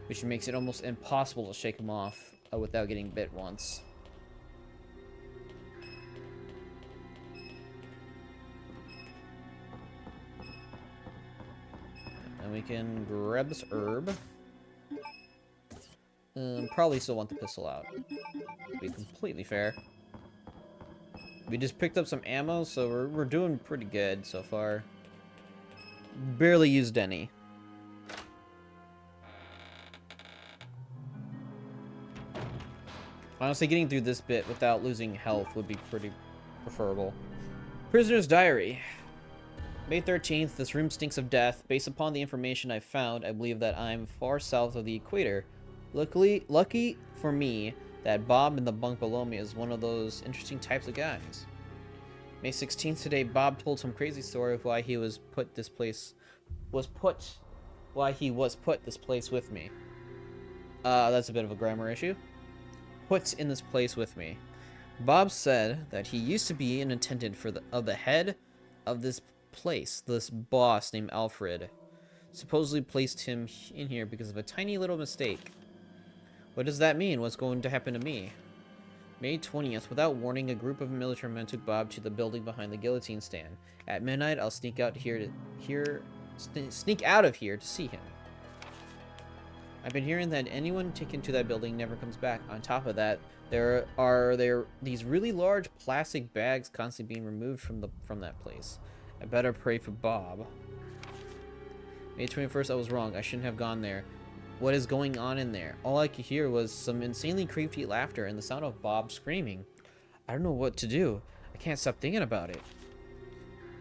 which makes it almost impossible to shake them off without getting bit once. And we can grab this herb. Probably still want the pistol out. To be completely fair. We just picked up some ammo, so we're doing pretty good so far. Barely used any. Honestly, getting through this bit without losing health would be pretty preferable. Prisoner's Diary. May 13th, this room stinks of death. Based upon the information I've found, I believe that I'm far south of the equator. Lucky for me that Bob in the bunk below me is one of those interesting types of guys. May 16th today, Bob told some crazy story of why he was put this place with me. That's a bit of a grammar issue. Put in this place with me. Bob said that he used to be an attendant of the head of this place, this boss named Alfred. Supposedly placed him in here because of a tiny little mistake. What does that mean? What's going to happen to me? May 20th, without warning, a group of military men took Bob to the building behind the guillotine stand. At midnight, I'll sneak out sneak out of here to see him. I've been hearing that anyone taken to that building never comes back. On top of that, there are these really large plastic bags constantly being removed from that place. I better pray for Bob. May 21st, I was wrong. I shouldn't have gone there. What is going on in there? All I could hear was some insanely creepy laughter and the sound of Bob screaming. I don't know what to do. I can't stop thinking about it.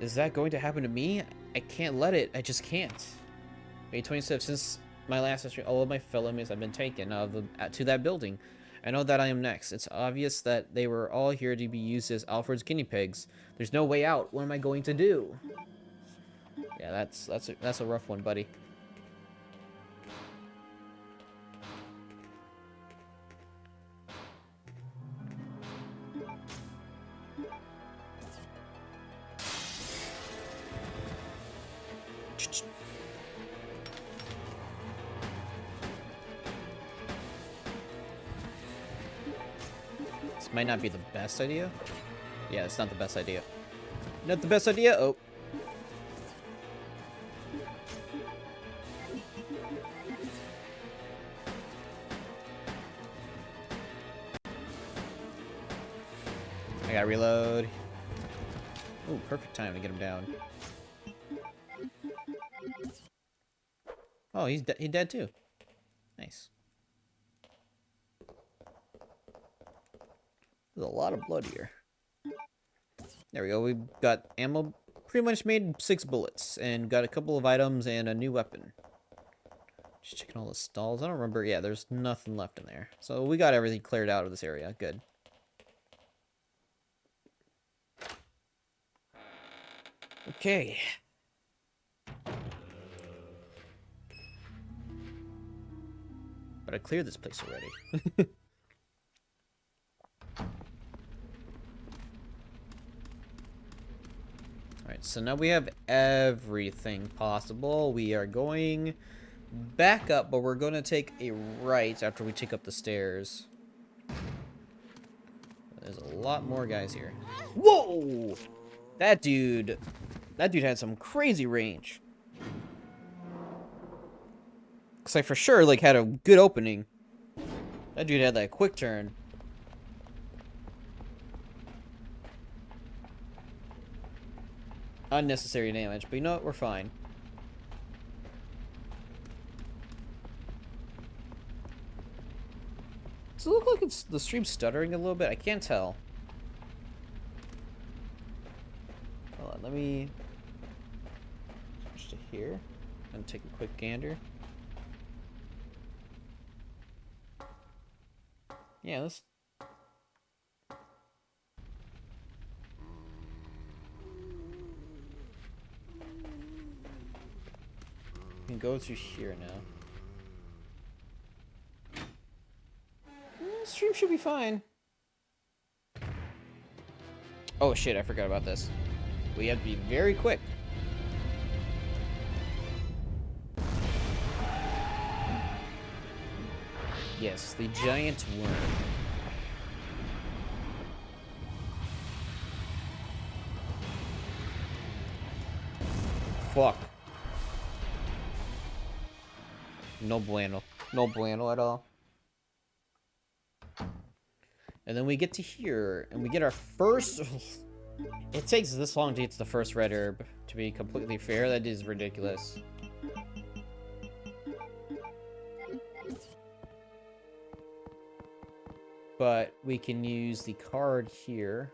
Is that going to happen to me? I can't let it. I just can't. May 27th, since my last history, all of my fellow mates have been taken to that building. I know that I am next. It's obvious that they were all here to be used as Alfred's guinea pigs. There's no way out. What am I going to do? Yeah, that's a rough one, buddy. This might not be the best idea. Yeah, it's not the best idea. Not the best idea? Oh. I gotta reload. Oh, perfect time to get him down. Oh, he's dead too. Nice. There's a lot of blood here. There we go. We've got ammo. Pretty much made 6 bullets and got a couple of items and a new weapon. Just checking all the stalls. I don't remember. Yeah, there's nothing left in there. So we got everything cleared out of this area. Good. Okay. But I cleared this place already. Alright, so now we have everything possible. We are going back up, but we're going to take a right after we take up the stairs. There's a lot more guys here. Whoa! That dude had some crazy range. Cause I for sure like had a good opening. That dude had that quick turn. Unnecessary damage, but you know what? We're fine. Does it look like it's the stream's stuttering a little bit? I can't tell. Hold on, let me switch to here and take a quick gander. Yeah, let's. We can go through here now. Stream should be fine. Oh shit, I forgot about this. We have to be very quick. Yes, the giant worm. Fuck. No bueno. No bueno at all. And then we get to here, and we get our first... It takes this long to get to the first red herb, to be completely fair. That is ridiculous. But we can use the card here.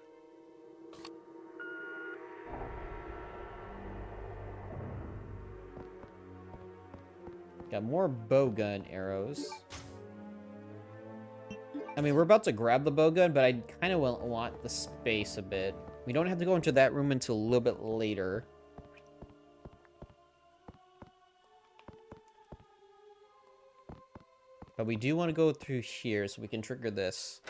Got more bowgun arrows. I mean, we're about to grab the bowgun, but I kind of want the space a bit. We don't have to go into that room until a little bit later. But we do want to go through here so we can trigger this.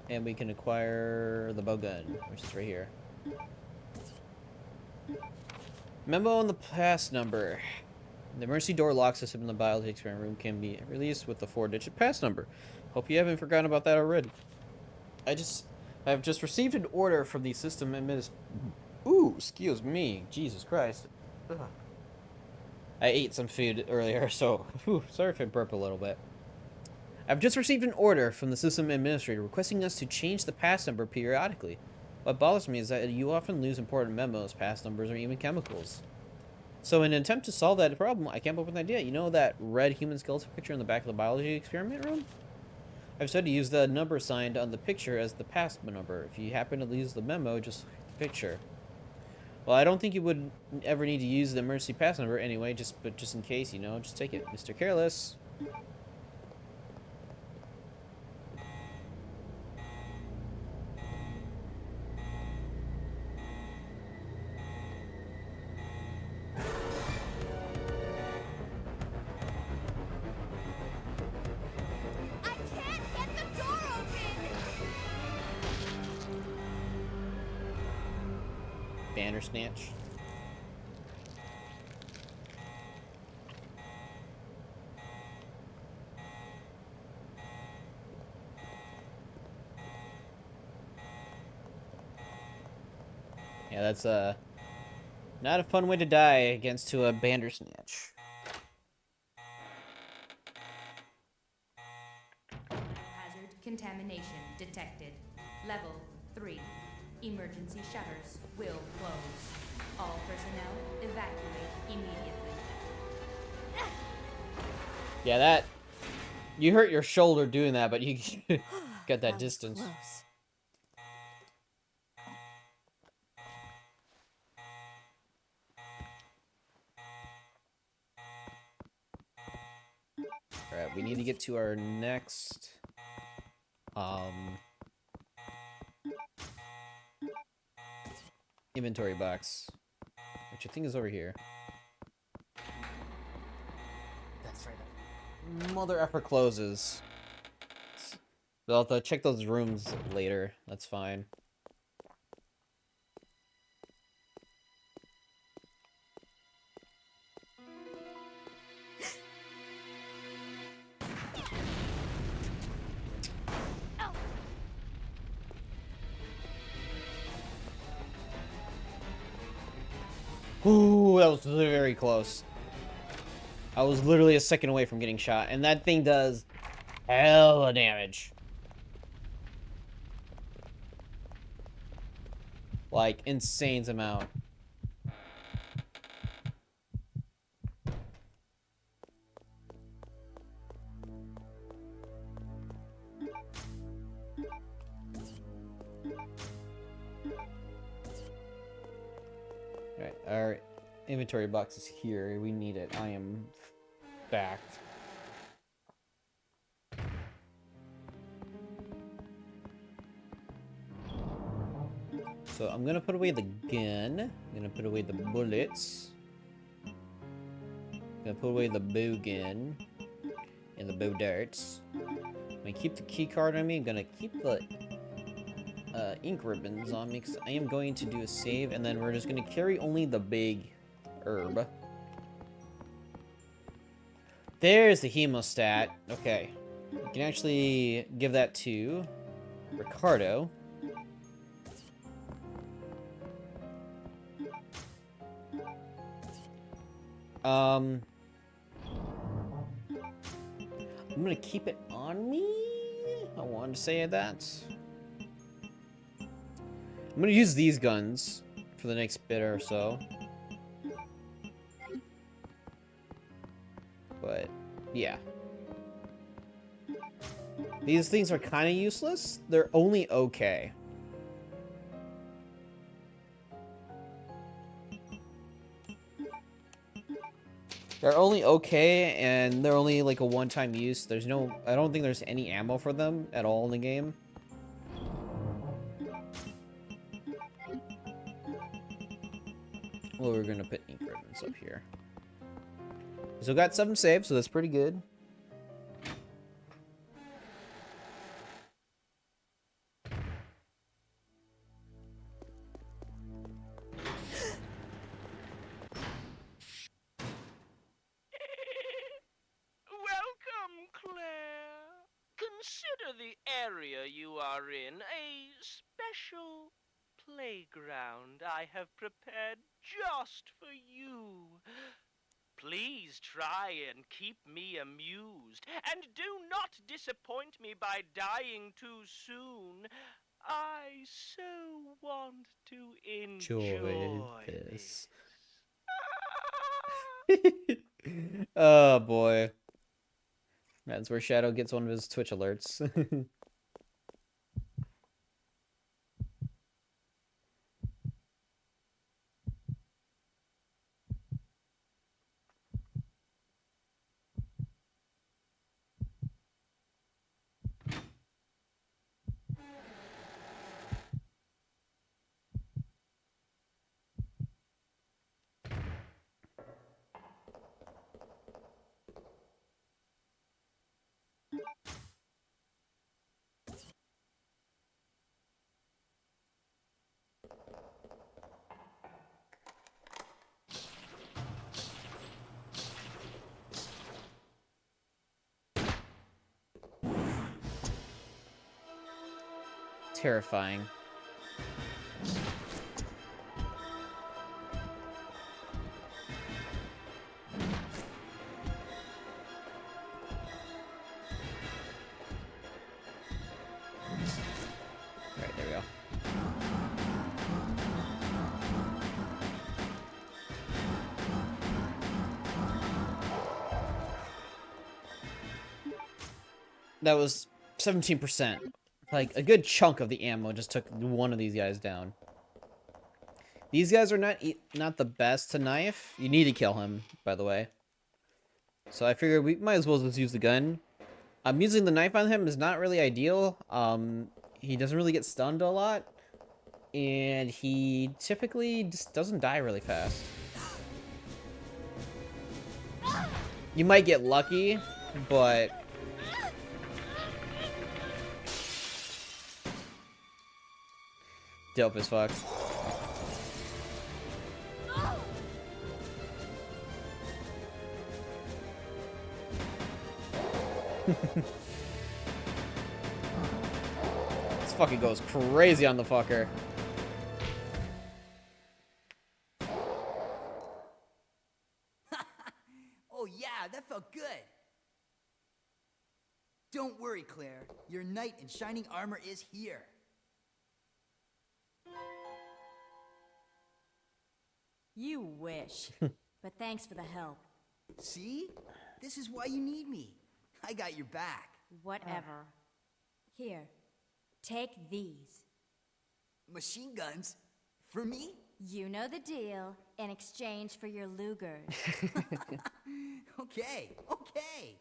And we can acquire the bowgun, which is right here. Memo on the pass number. The emergency door lock system in the biology experiment room can be released with the 4-digit pass number. Hope you haven't forgotten about that already. I've just received an order from the system administrator. Ooh, excuse me. Jesus Christ. Ugh. I ate some food earlier, so sorry if I burp a little bit. I've just received an order from the system administrator requesting us to change the pass number periodically. What bothers me is that you often lose important memos, pass numbers, or even chemicals. So in an attempt to solve that problem, I came up with an idea. You know that red human skeleton picture in the back of the biology experiment room? I've decided to use the number signed on the picture as the pass number. If you happen to lose the memo, just look at the picture. Well, I don't think you would ever need to use the emergency pass number anyway, but just in case, you know, just take it. Mr. Careless. I can't get the door open! Bandersnatch. Yeah, that's not a fun way to die against to a Bandersnatch. Hazard contamination detected. Level 3. Emergency shutters will close. All personnel evacuate immediately. Yeah, that you hurt your shoulder doing that, but you got that was distance. close. Alright, we need to get to our next inventory box, which I think is over here. That's right. Mother effer closes. So I'll have to check those rooms later. That's fine. Ooh, that was very close. I was literally a second away from getting shot, and that thing does hella damage. Like, insane amount. Alright, our inventory box is here. We need it. I am backed. So I'm gonna put away the gun. I'm gonna put away the bullets. I'm gonna put away the bow gun and the bow darts. I'm gonna keep the key card on me. I'm gonna keep the ink ribbons on me because I am going to do a save, and then we're just gonna carry only the big herb. There's the hemostat. Okay, we can actually give that to Ricardo. I'm gonna keep it on me. I wanted to say that. I'm gonna use these guns for the next bit or so. But, yeah. These things are kind of useless. They're only okay. They're only okay, and they're only like a one-time use. There's no... I don't think there's any ammo for them at all in the game. Well, we're gonna put ink ribbons up here. So got 7 saves, so that's pretty good. Consider the area you are in a special playground I have prepared just for you. Please try and keep me amused, and do not disappoint me by dying too soon. I so want to Enjoy enjoy this. this. Oh boy. That's where Shadow gets one of his Twitch alerts. Terrifying. Alright, there we go. That was 17%. Like, a good chunk of the ammo just took one of these guys down. These guys are not the best to knife. You need to kill him, by the way. So I figured we might as well just use the gun. Using the knife on him is not really ideal. He doesn't really get stunned a lot. And he typically just doesn't die really fast. You might get lucky, but... dope as fuck. This fucking goes crazy on the fucker. Oh yeah, that felt good. Don't worry, Claire. Your knight in shining armor is here. You wish. But thanks for the help. See? This is why you need me. I got your back. Whatever. Here, take these. Machine guns? For me? You know the deal, in exchange for your Lugers. Okay, okay.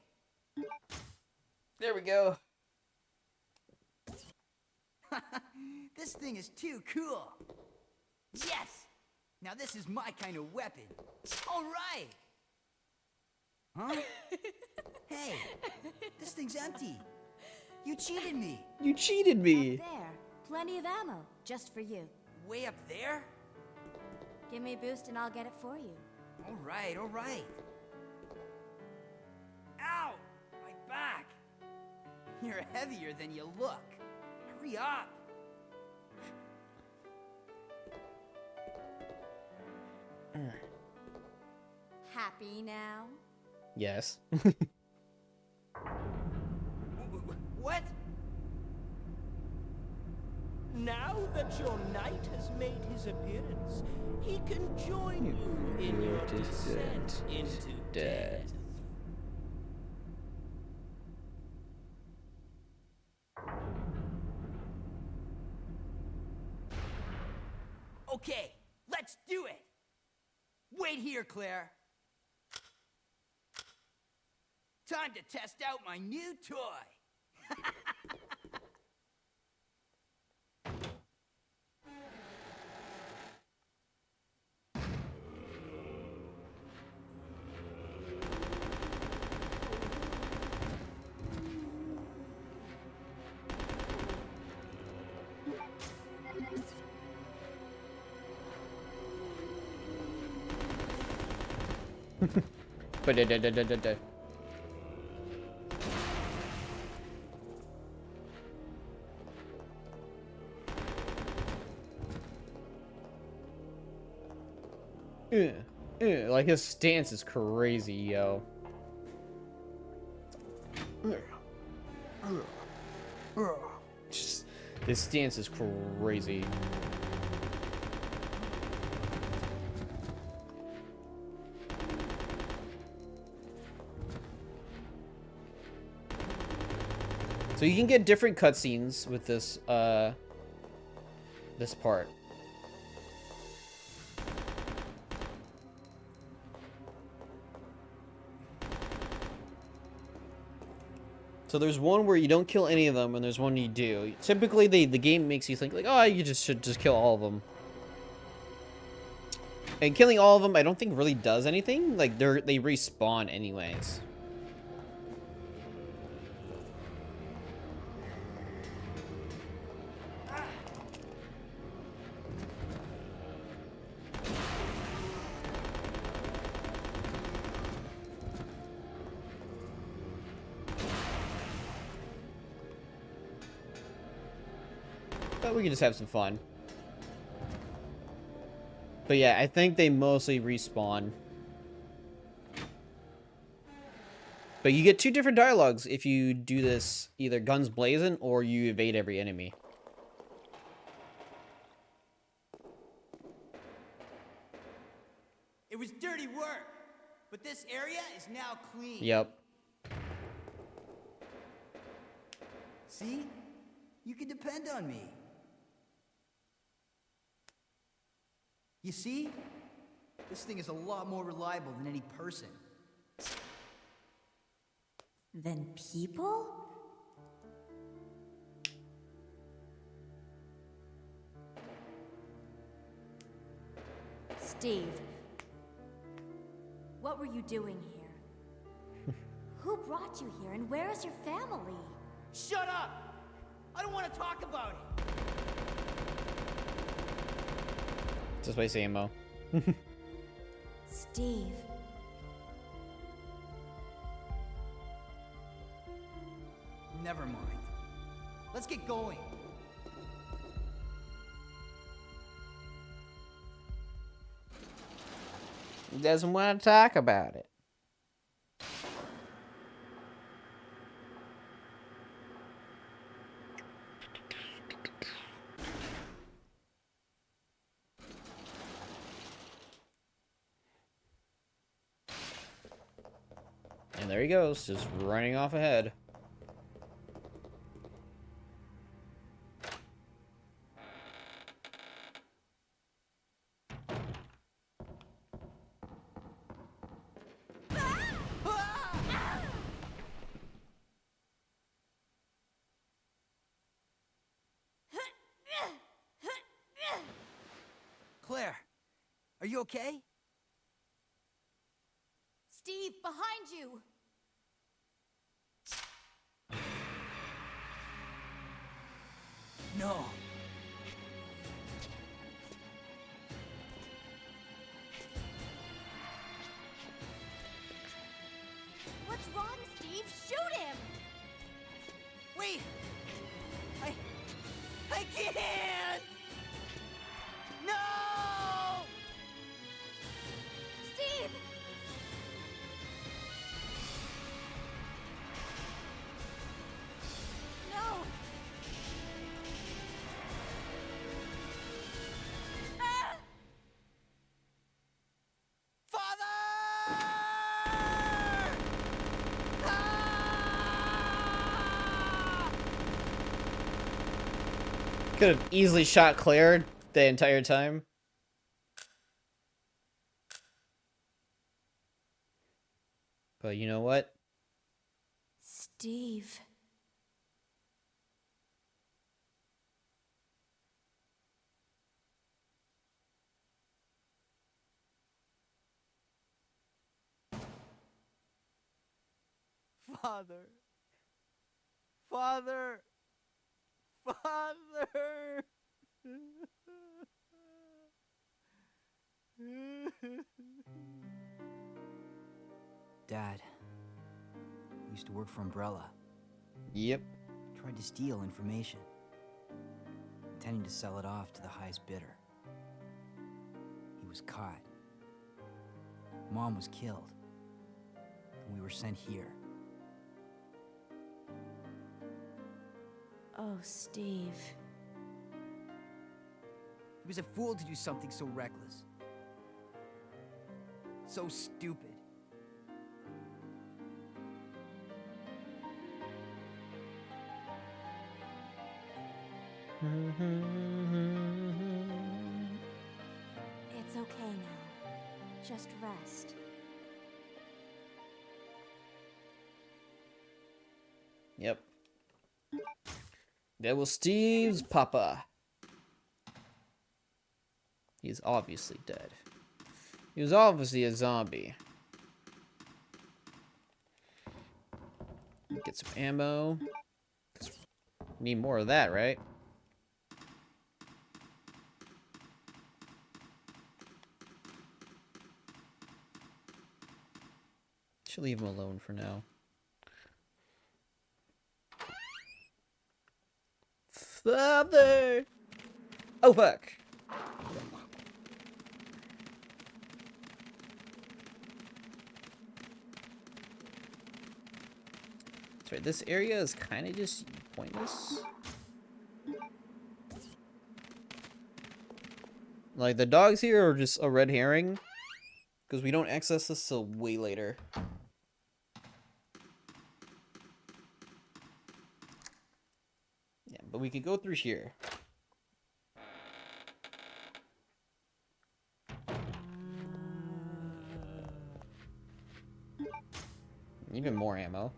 There we go. This thing is too cool. Yes! Now this is my kind of weapon. All right! Huh? Hey, this thing's empty. You cheated me. You cheated me. Up there, plenty of ammo, just for you. Way up there? Give me a boost and I'll get it for you. All right, all right. Ow! My back! You're heavier than you look. Hurry up! Happy now? Yes. What? Now that your knight has made his appearance, he can join you in your descent into death. Okay, let's do it! Wait here, Claire. Time to test out my new toy. Like his stance is crazy, yo. Just his stance is crazy. So you can get different cutscenes with this this part. So there's one where you don't kill any of them, and there's one you do. Typically, the game makes you think like, oh, you should just kill all of them. And killing all of them, I don't think really does anything. Like they respawn anyways. But we can just have some fun. But yeah, I think they mostly respawn. But you get two different dialogues if you do this either guns blazing or you evade every enemy. It was dirty work, but this area is now clean. Yep. See? You can depend on me. You see? This thing is a lot more reliable than any person. Than people? Steve, what were you doing here? Who brought you here, and where is your family? Shut up! I don't want to talk about it. Just waste ammo. Steve. Never mind. Let's get going. He doesn't want to talk about it. And there he goes, just running off ahead. Claire, are you okay? Steve, behind you! No. What's wrong, Steve? Shoot him! Wait! I can't! No! Steve! No! Ah! Father! Ah! Could have easily shot Claire the entire time. But you know what? Steve. Father. Father. Father. Dad. We used to work for Umbrella. Yep. Tried to steal information. Intending to sell it off to the highest bidder. He was caught. Mom was killed. And we were sent here. Oh, Steve. He was a fool to do something so reckless. So stupid. It's okay now. Just rest. Yep. That was Steve's papa. He's obviously dead. He was obviously a zombie. Get some ammo. Need more of that, right? Should leave him alone for now. Father! Oh, fuck. That's right, this area is kind of just pointless. Like, the dogs here are just a red herring. Because we don't access this till way later. Yeah, but we could go through here. Even more ammo.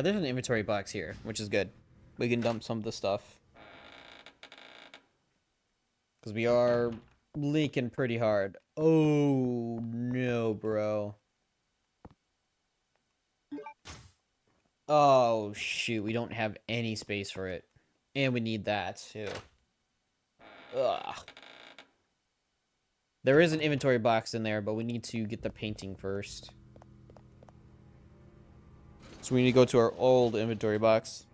There's an inventory box here, which is good. We can dump some of the stuff. Because we are leaking pretty hard. Oh, no, bro. Oh, shoot. We don't have any space for it. And we need that, too. Ugh. There is an inventory box in there, but we need to get the painting first. So we need to go to our old inventory box.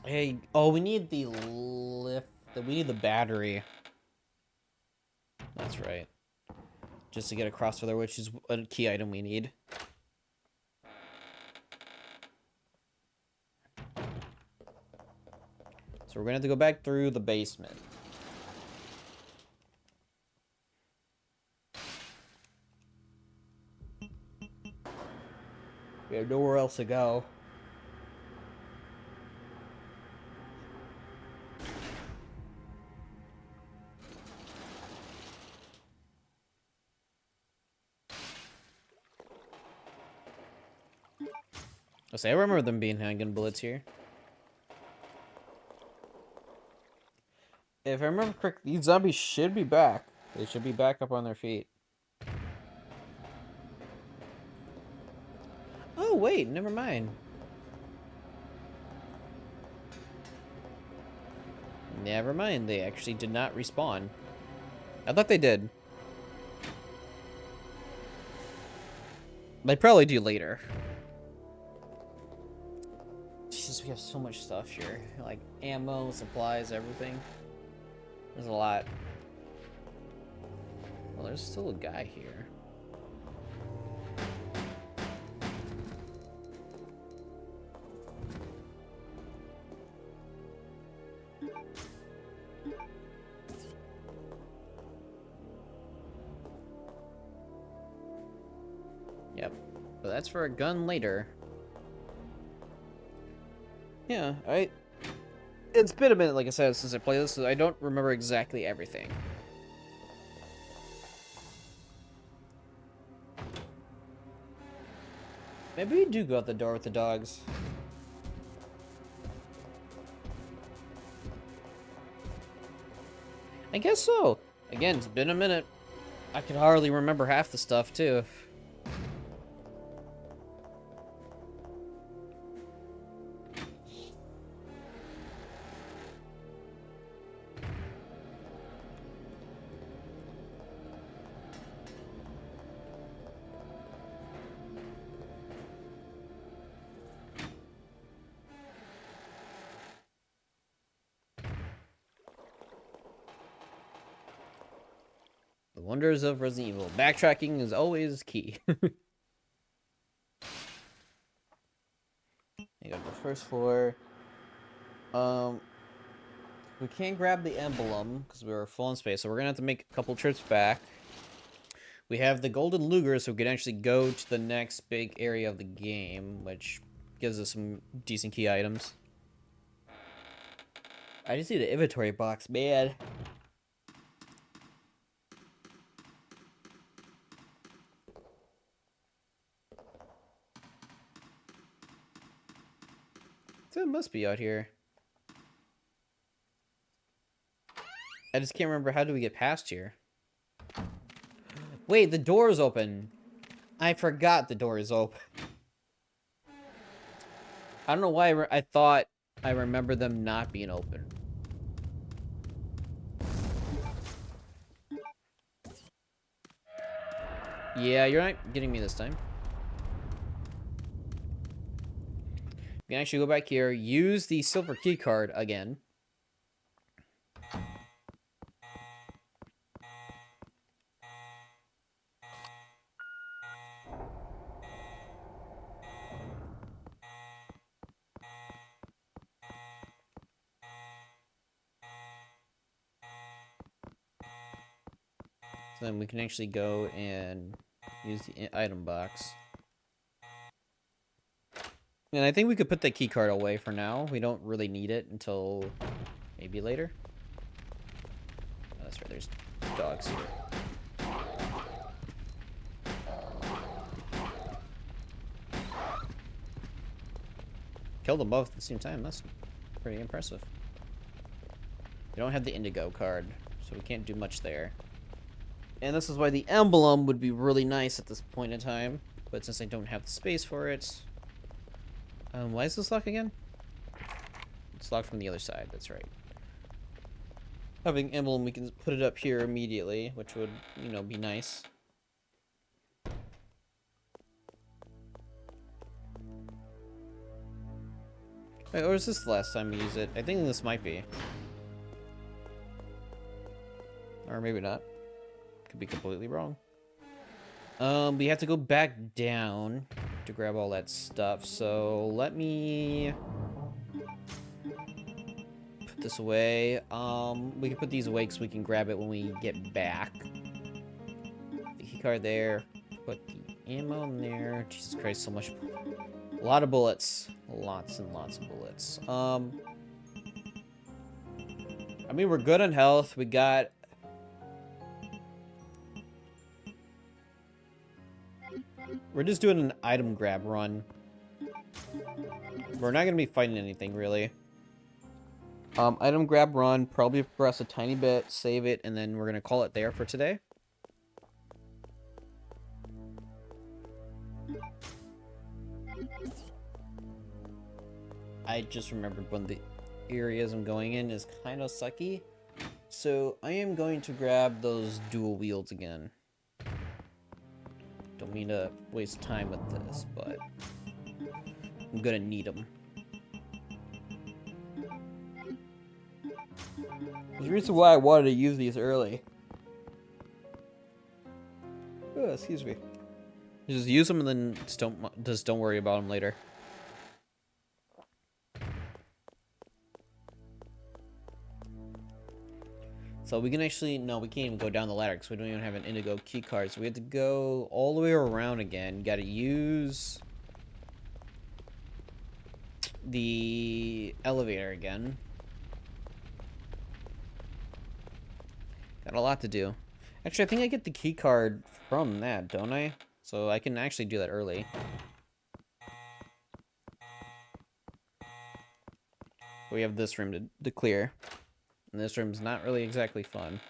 Hey, oh, we need the lift. We need the battery. That's right. Just to get across for there, which is a key item we need. So we're gonna have to go back through the basement. We have nowhere else to go. I remember them being handgun bullets here. If I remember correctly, these zombies should be back. They should be back up on their feet. Oh, wait, never mind. Never mind, they actually did not respawn. I thought they did. They probably do later. Jesus, we have so much stuff here. Like ammo, supplies, everything. There's a lot. Well, there's still a guy here. Yep. But that's for a gun later. Yeah, it's been a minute, like I said, since I played this, so I don't remember exactly everything. Maybe we do go out the door with the dogs. I guess so. Again, it's been a minute. I can hardly remember half the stuff, too. The wonders of Resident Evil. Backtracking is always key. You go to the first floor. We can't grab the emblem because we were full in space, so we're gonna have to make a couple trips back. We have the golden Luger, so we can actually go to the next big area of the game, which gives us some decent key items. I just need an inventory box, man. So it must be out here. I just can't remember, how do we get past here? Wait, the door is open. I forgot the door is open. I don't know why I thought I remember them not being open. Yeah, you're not getting me this time. You can actually go back here, use the silver key card again. So then we can actually go and use the item box. And I think we could put the key card away for now. We don't really need it until maybe later. Oh, that's right, there's dogs here. Killed them both at the same time. That's pretty impressive. We don't have the indigo card, so we can't do much there. And this is why the emblem would be really nice at this point in time. But since I don't have the space for it... why is this locked again? It's locked from the other side, that's right. Having emblem, we can put it up here immediately, which would, you know, be nice. Wait, or is this the last time we use it? I think this might be. Or maybe not. Could be completely wrong. We have to go back down to grab all that stuff, so let me put this away. We can put these away so we can grab it when we get back. The key card there. Put the ammo in there. Jesus Christ, so much. A lot of bullets. Lots and lots of bullets. I mean, we're good on health. We got... We're just doing an item grab run. We're not going to be fighting anything, really. Item grab run, probably progress a tiny bit, save it, and then we're going to call it there for today. I just remembered one of the areas I'm going in is kind of sucky. So I am going to grab those dual wields again. Don't mean to waste time with this, but I'm gonna need them. There's a reason why I wanted to use these early. Oh, excuse me. Just use them and then just don't worry about them later. So we can actually, no, we can't even go down the ladder because we don't even have an indigo key card. So we have to go all the way around again. You gotta use the elevator again. Got a lot to do. Actually, I think I get the key card from that, don't I? So I can actually do that early. We have this room to clear. And this room's not really exactly fun.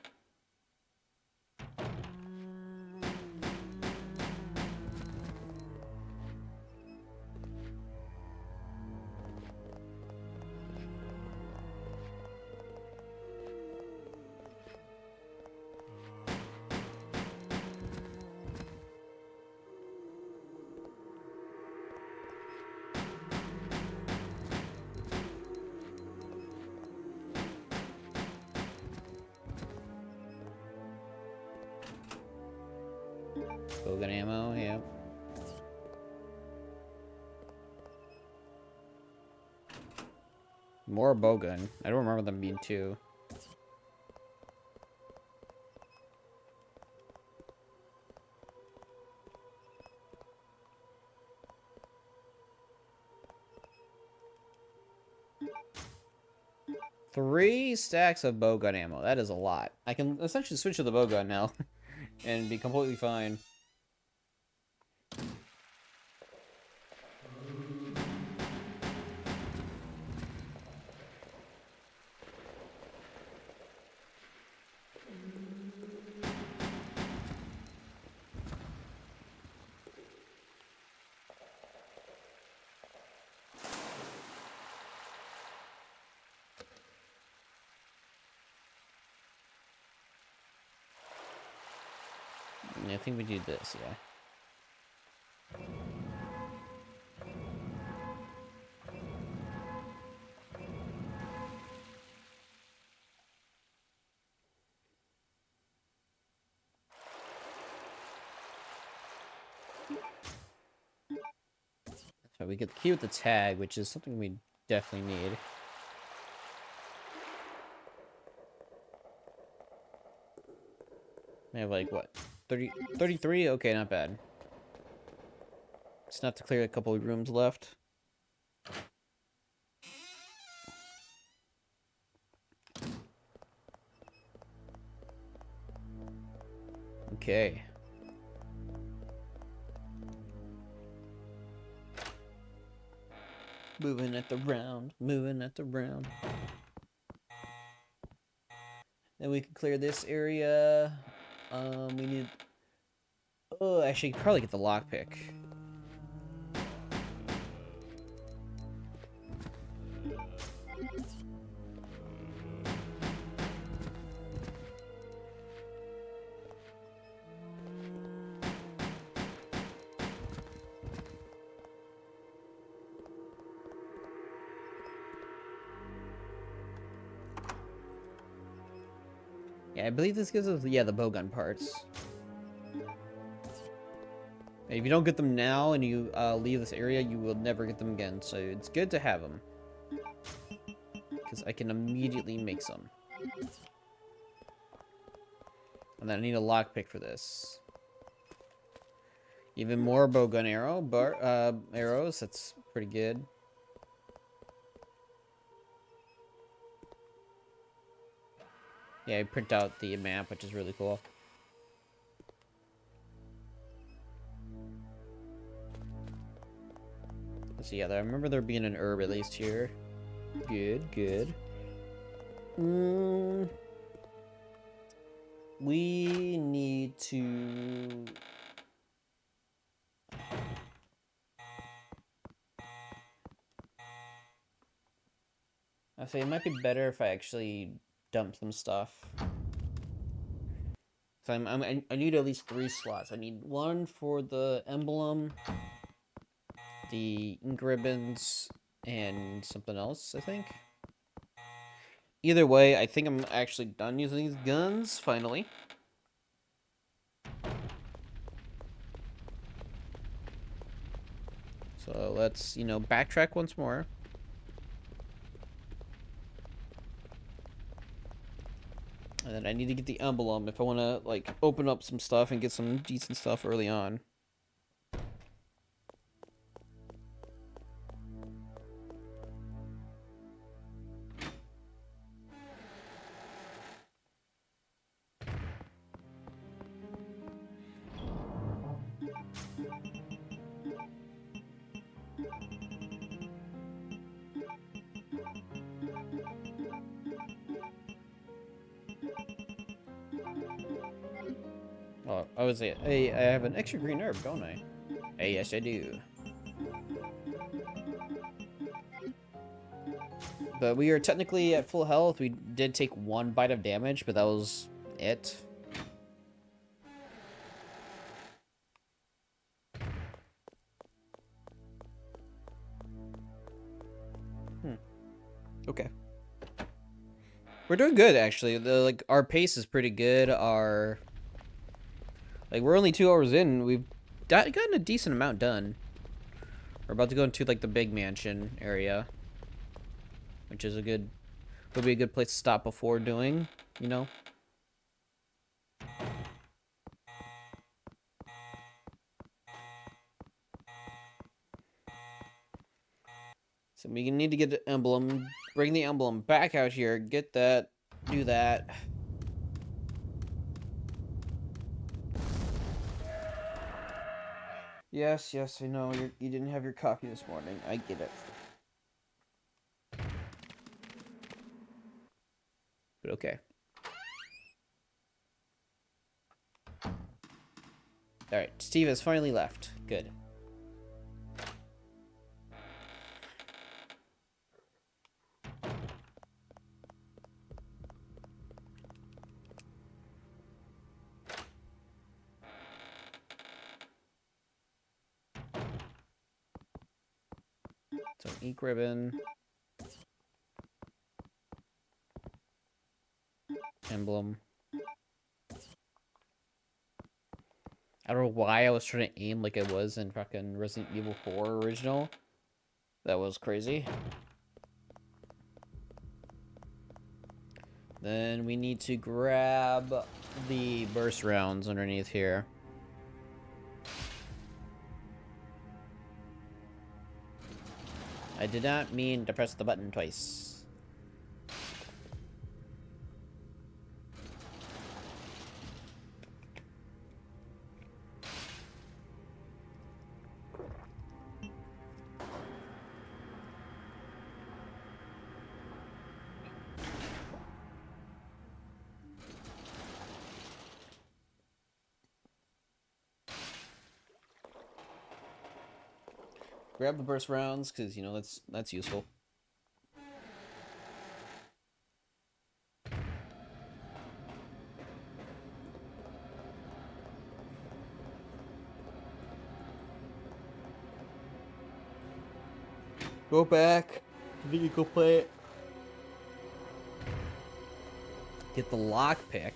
Bowgun ammo, yeah. More bowgun. I don't remember them being two. Three stacks of bowgun ammo. That is a lot. I can essentially switch to the bowgun now and be completely fine. I think we do this, yeah. So we get the key with the tag, which is something we definitely need. I have like, what, 33? Okay, not bad. It's enough to clear a couple of rooms left. Okay. Moving at the round, moving at the round. Then we can clear this area. We need... Oh, actually, probably get the lockpick. Yeah, I believe this gives us, yeah, the bowgun parts. And if you don't get them now and you leave this area, you will never get them again. So it's good to have them. Because I can immediately make some. And then I need a lockpick for this. Even more bowgun arrows. That's pretty good. Yeah, I print out the map, which is really cool. Let's see, yeah, I remember there being an herb at least here. Good, good. We need to... I say it might be better if I actually dump some stuff. So I need at least 3 slots. I need 1 for the emblem, the ink ribbons, and something else, I think. Either way, I think I'm actually done using these guns, finally. So let's, you know, backtrack once more. And then I need to get the emblem if I want to, like, open up some stuff and get some decent stuff early on. Oh, I would say, hey, I have an extra green herb, don't I? Hey, yes, I do. But we are technically at full health. We did take 1 bite of damage, but that was it. Okay. We're doing good, actually. Our pace is pretty good. We're only 2 hours in. We've gotten a decent amount done. We're about to go into, like, the big mansion area, which is would be a good place to stop before doing, you know? So we need to get the emblem, bring the emblem back out here, get that, do that. Yes, I know, you didn't have your coffee this morning. I get it. But okay. Alright, Steve has finally left. Good. So, ink ribbon. Emblem. I don't know why I was trying to aim like I was in fucking Resident Evil 4 original. That was crazy. Then we need to grab the burst rounds underneath here. I did not mean to press the button twice. Grab the burst rounds, because, you know, that's useful. Go back. Vehicle plate. Get the lockpick.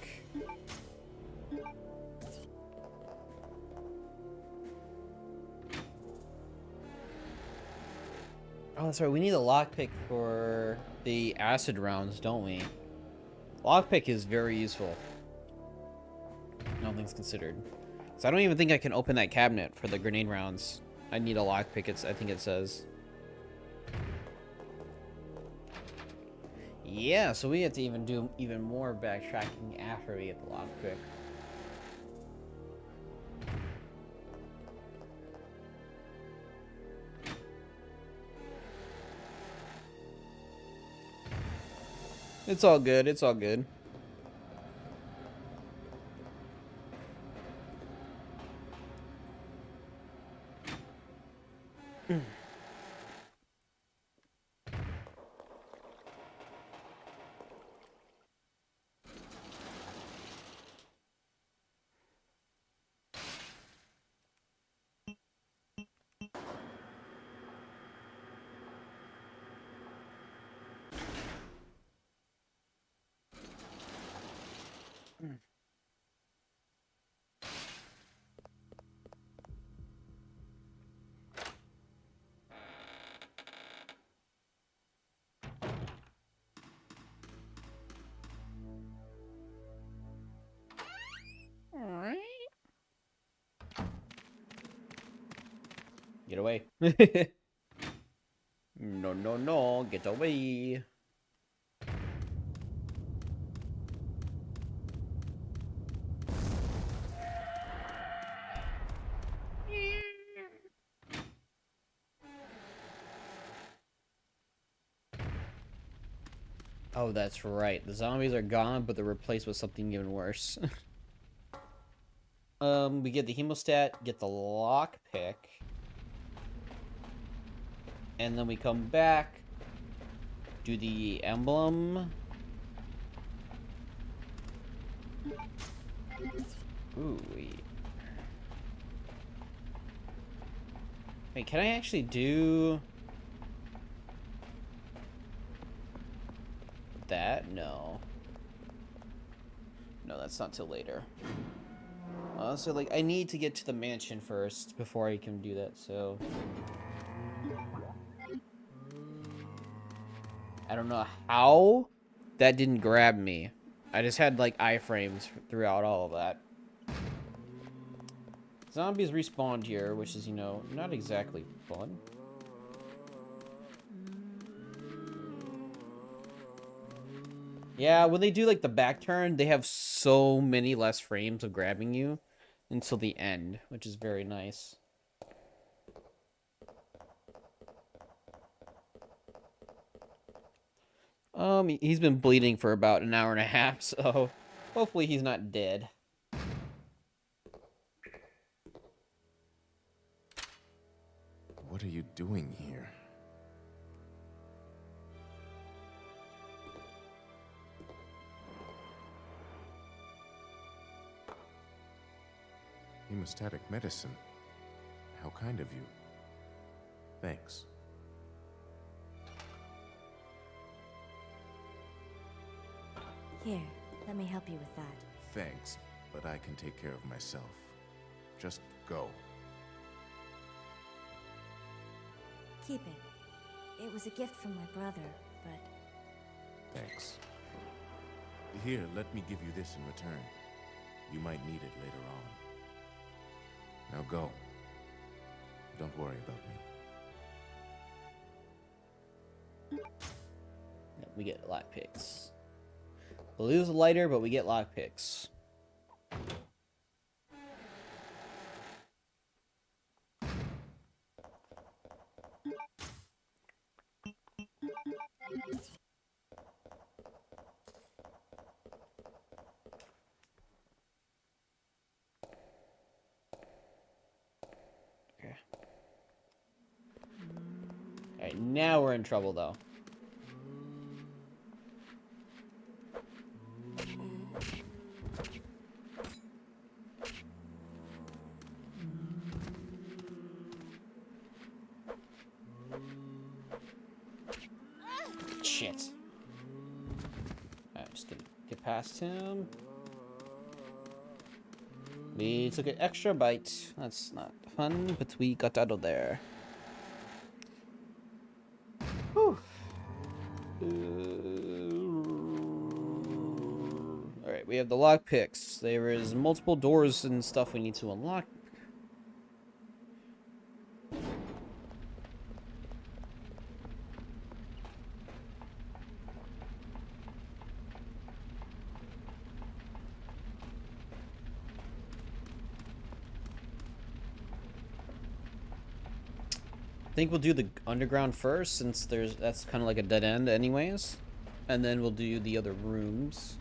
Oh, that's right. We need a lockpick for the acid rounds, don't we? Lockpick is very useful. All things considered. So I don't even think I can open that cabinet for the grenade rounds. I need a lockpick. I think it says. Yeah, so we have to even do even more backtracking after we get the lockpick. It's all good. It's all good. Get away. No, no, no. Get away. Oh, that's right. The zombies are gone, but they're replaced with something even worse. We get the hemostat, get the lockpick, and then we come back, do the emblem. Ooh, wait, can I actually do that? No. No, that's not till later. So, like, I need to get to the mansion first before I can do that, so... I don't know how that didn't grab me. I just had, like, iframes throughout all of that. Zombies respawned here, which is, you know, not exactly fun. Yeah, when they do, like, the back turn, they have so many less frames of grabbing you until the end, which is very nice. He's been bleeding for about an hour and a half, so hopefully he's not dead. What are you doing here? Hemostatic medicine. How kind of you. Thanks. Here, let me help you with that. Thanks, but I can take care of myself. Just go. Keep it. It was a gift from my brother, but... Thanks. Here, let me give you this in return. You might need it later on. Now go. Don't worry about me. Yep, we get lockpicks. We'll lose the lighter, but we get lockpicks. Okay. Alright, now we're in trouble, though. Shit. Alright, just gonna get past him. We took an extra bite. That's not fun, but we got out of there. Whew. Alright, we have the lockpicks. There is multiple doors and stuff we need to unlock. I think we'll do the underground first, since that's kind of like a dead end anyways. And then we'll do the other rooms.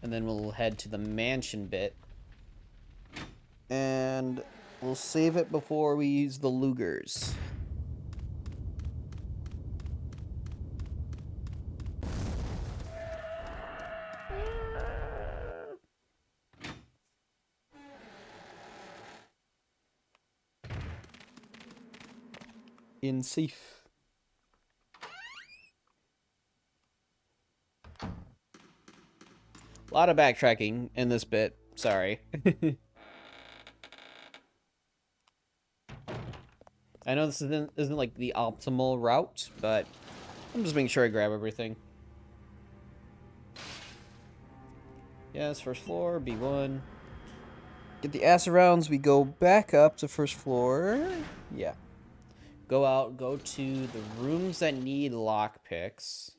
And then we'll head to the mansion bit. And we'll save it before we use the Lugers. In safe. A lot of backtracking in this bit. Sorry. I know this isn't like the optimal route, but I'm just making sure I grab everything. Yes, first floor, B1. Get the ass arounds, we go back up to first floor. Yeah. Go out, go to the rooms that need lockpicks.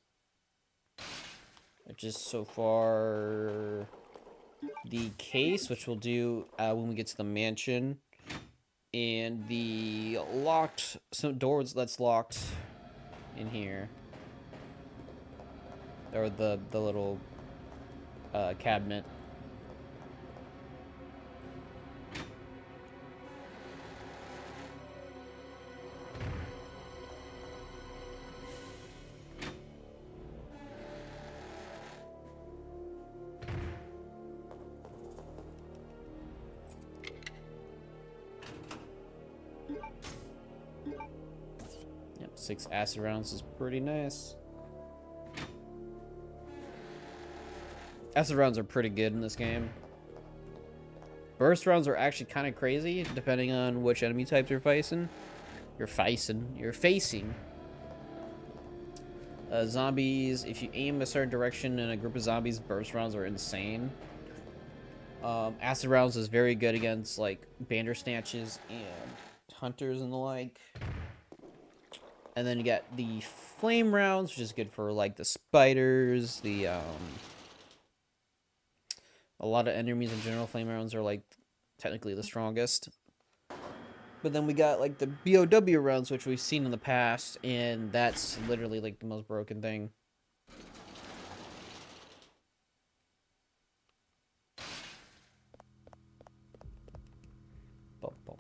Which is so far the case, which we'll do when we get to the mansion. And the locked, some doors that's locked. in here. Or the little cabinet. Yep, 6 acid rounds is pretty nice. Acid rounds are pretty good in this game. Burst rounds are actually kind of crazy, depending on which enemy types you're facing. You're facing. Zombies, if you aim a certain direction in a group of zombies, burst rounds are insane. Acid rounds is very good against, like, bandersnatches and hunters and the like. And then you got the flame rounds, which is good for, like, the spiders, the, a lot of enemies in general. Flame rounds are, like, technically the strongest. But then we got, like, the BOW rounds, which we've seen in the past, and that's literally, like, the most broken thing. Boom, boom.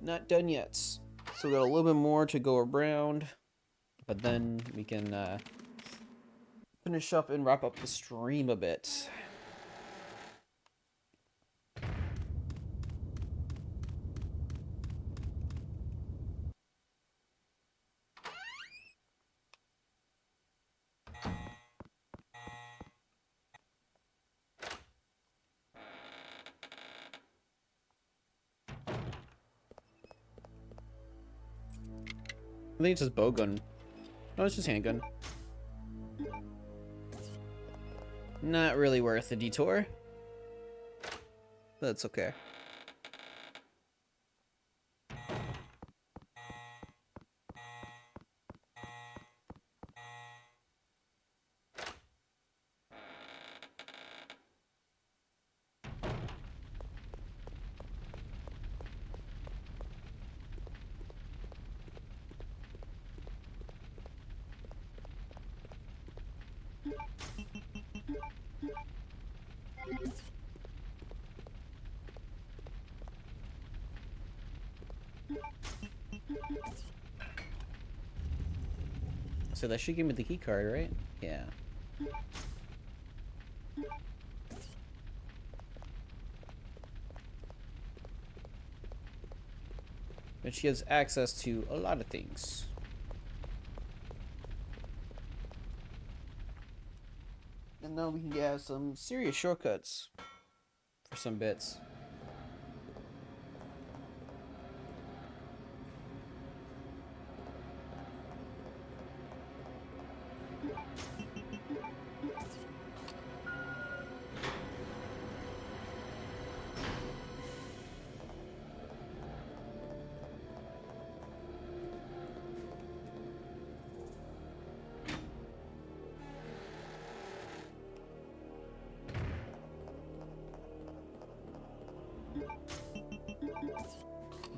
Not done yet. So we got a little bit more to go around, but then we can finish up and wrap up the stream a bit. I think it's just bowgun. No, it's just handgun. Not really worth the detour. But that's okay. So that should give me the key card, right? Yeah. But she has access to a lot of things. And now we can have some serious shortcuts for some bits.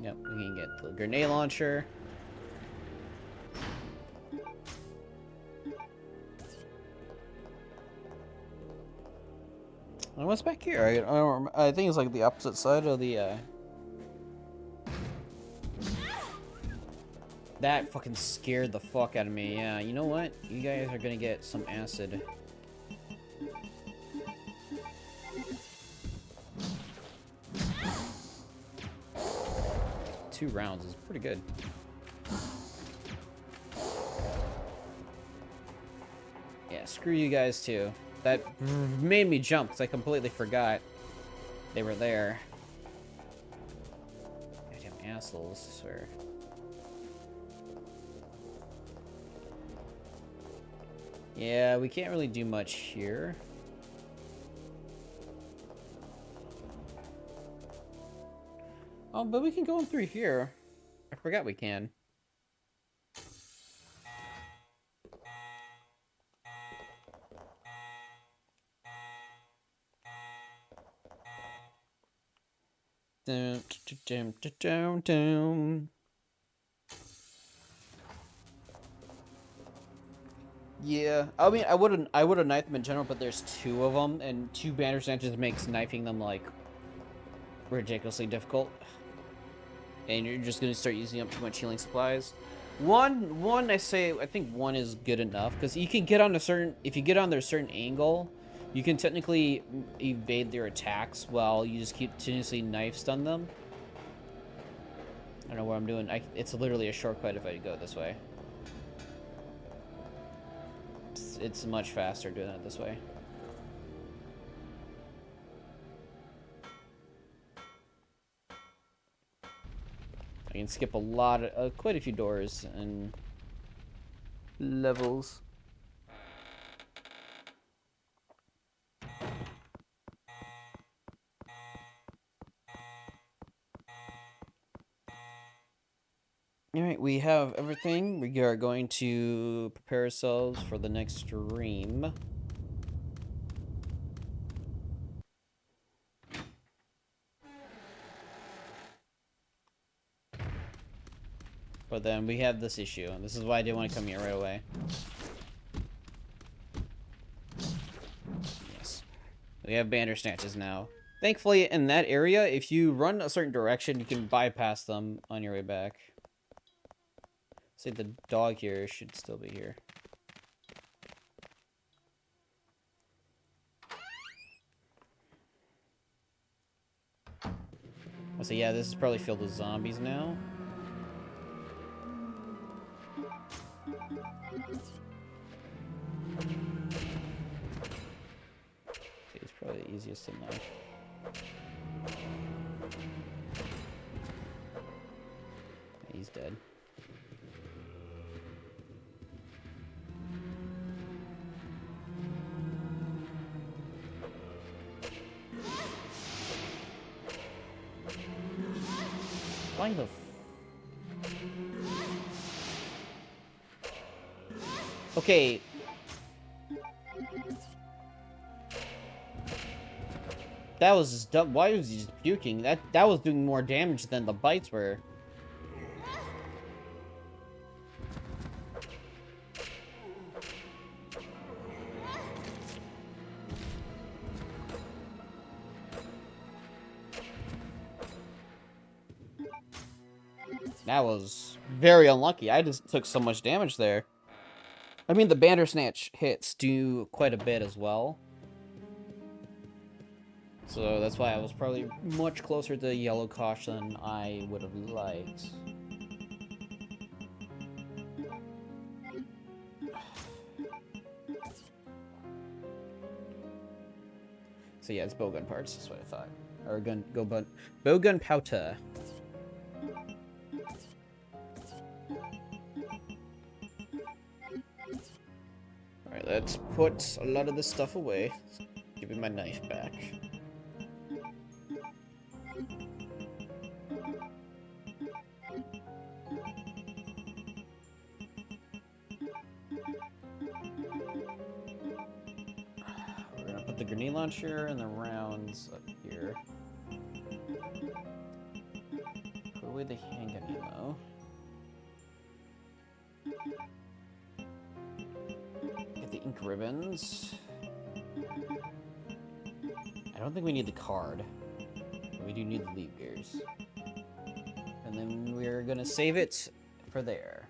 Yep, we can get the grenade launcher. And what's back here? I think it's like the opposite side of the, That fucking scared the fuck out of me. Yeah, you know what? You guys are gonna get some acid. Two rounds is pretty good. Yeah, screw you guys too. That made me jump because I completely forgot they were there. Goddamn assholes, I swear. Yeah, we can't really do much here. Oh, but we can go in through here. I forgot we can. Dun, dun, dun, dun, dun. Yeah, I mean, I would've knifed them in general, but there's two of them, and two Bandersnatches makes knifing them like ridiculously difficult. And you're just gonna start using up too much healing supplies. One, I think one is good enough because you can get on a certain, if you get on their certain angle, you can technically evade their attacks while you just keep continuously knife stun them. I don't know what I'm doing. It's literally a shortcut if I go this way. It's much faster doing it this way. I can skip a lot of, quite a few doors and levels. Alright, we have everything. We are going to prepare ourselves for the next stream. But then we have this issue, and this is why I didn't want to come here right away. Yes. We have Bandersnatches now. Thankfully, in that area, if you run a certain direction, you can bypass them on your way back. Say the dog here should still be here. So yeah, this is probably filled with zombies now. It's probably the easiest to knife. He's dead. Why the okay. That was just dumb. Why was he just puking? That was doing more damage than the bites were. That was very unlucky. I just took so much damage there. I mean, the Bandersnatch hits do quite a bit as well. So that's why I was probably much closer to Yellow Kosh than I would have liked. So yeah, it's bowgun parts, that's what I thought. Or bowgun powder. Alright, let's put a lot of this stuff away. Give me my knife back. We're gonna put the grenade launcher and the rounds up here. Put away the handgun ammo. Get the ink ribbons. I don't think we need the card. But we do need the leaf gears. And then we're gonna save it for there.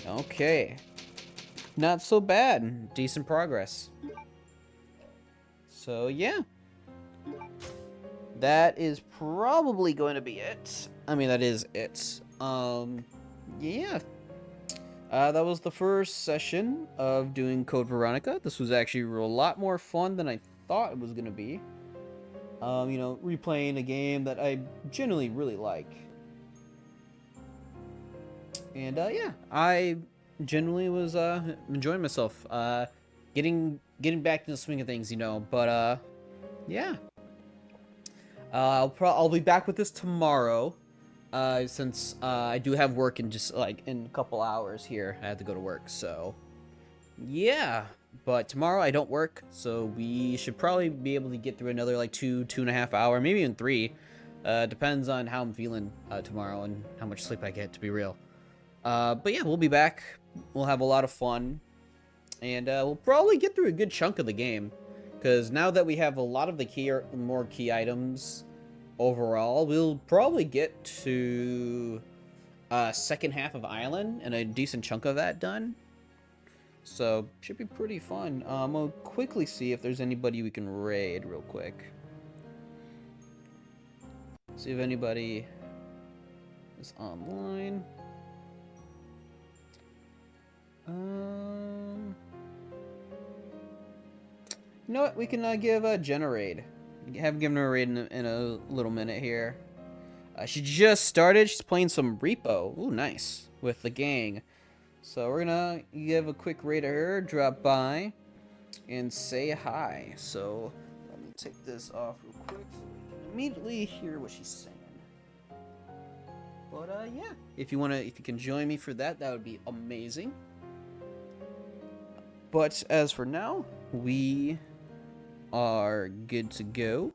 Okay. Not so bad. Decent progress. So, yeah. That is probably going to be it. I mean, that is it. Yeah. That was the first session of doing Code Veronica. This was actually a lot more fun than I thought it was going to be. You know, replaying a game that I generally really like. And, yeah, I generally was, enjoying myself, getting back to the swing of things, you know, but, yeah. I'll be back with this tomorrow, since, I do have work in just, like, in a couple hours here. I have to go to work, so, yeah, but tomorrow I don't work, so we should probably be able to get through another like 2.5 hour, maybe even 3. Depends on how I'm feeling tomorrow and how much sleep I get, to be real. But yeah, we'll be back. We'll have a lot of fun, and we'll probably get through a good chunk of the game, because now that we have a lot of the more key items overall, we'll probably get to second half of Island and a decent chunk of that done. So, should be pretty fun. I'll quickly see if there's anybody we can raid real quick. See if anybody is online. You know what? We can give Jen a raid. Have given her a raid in a little minute here. She just started. She's playing some Repo. Ooh, nice. With the gang. So we're gonna give a quick raid to her, drop by, and say hi. So let me take this off real quick so we can immediately hear what she's saying. But yeah, if you can join me for that, that would be amazing. But as for now, we are good to go.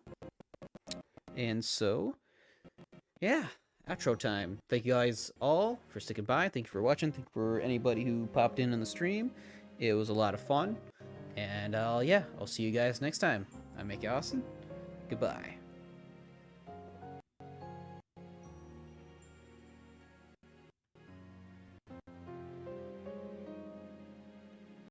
And so, yeah. Outro time. Thank you guys all for sticking by. Thank you for watching. Thank you for anybody who popped in on the stream. It was a lot of fun. And yeah, I'll see you guys next time. I'm Mickey Austin. Goodbye.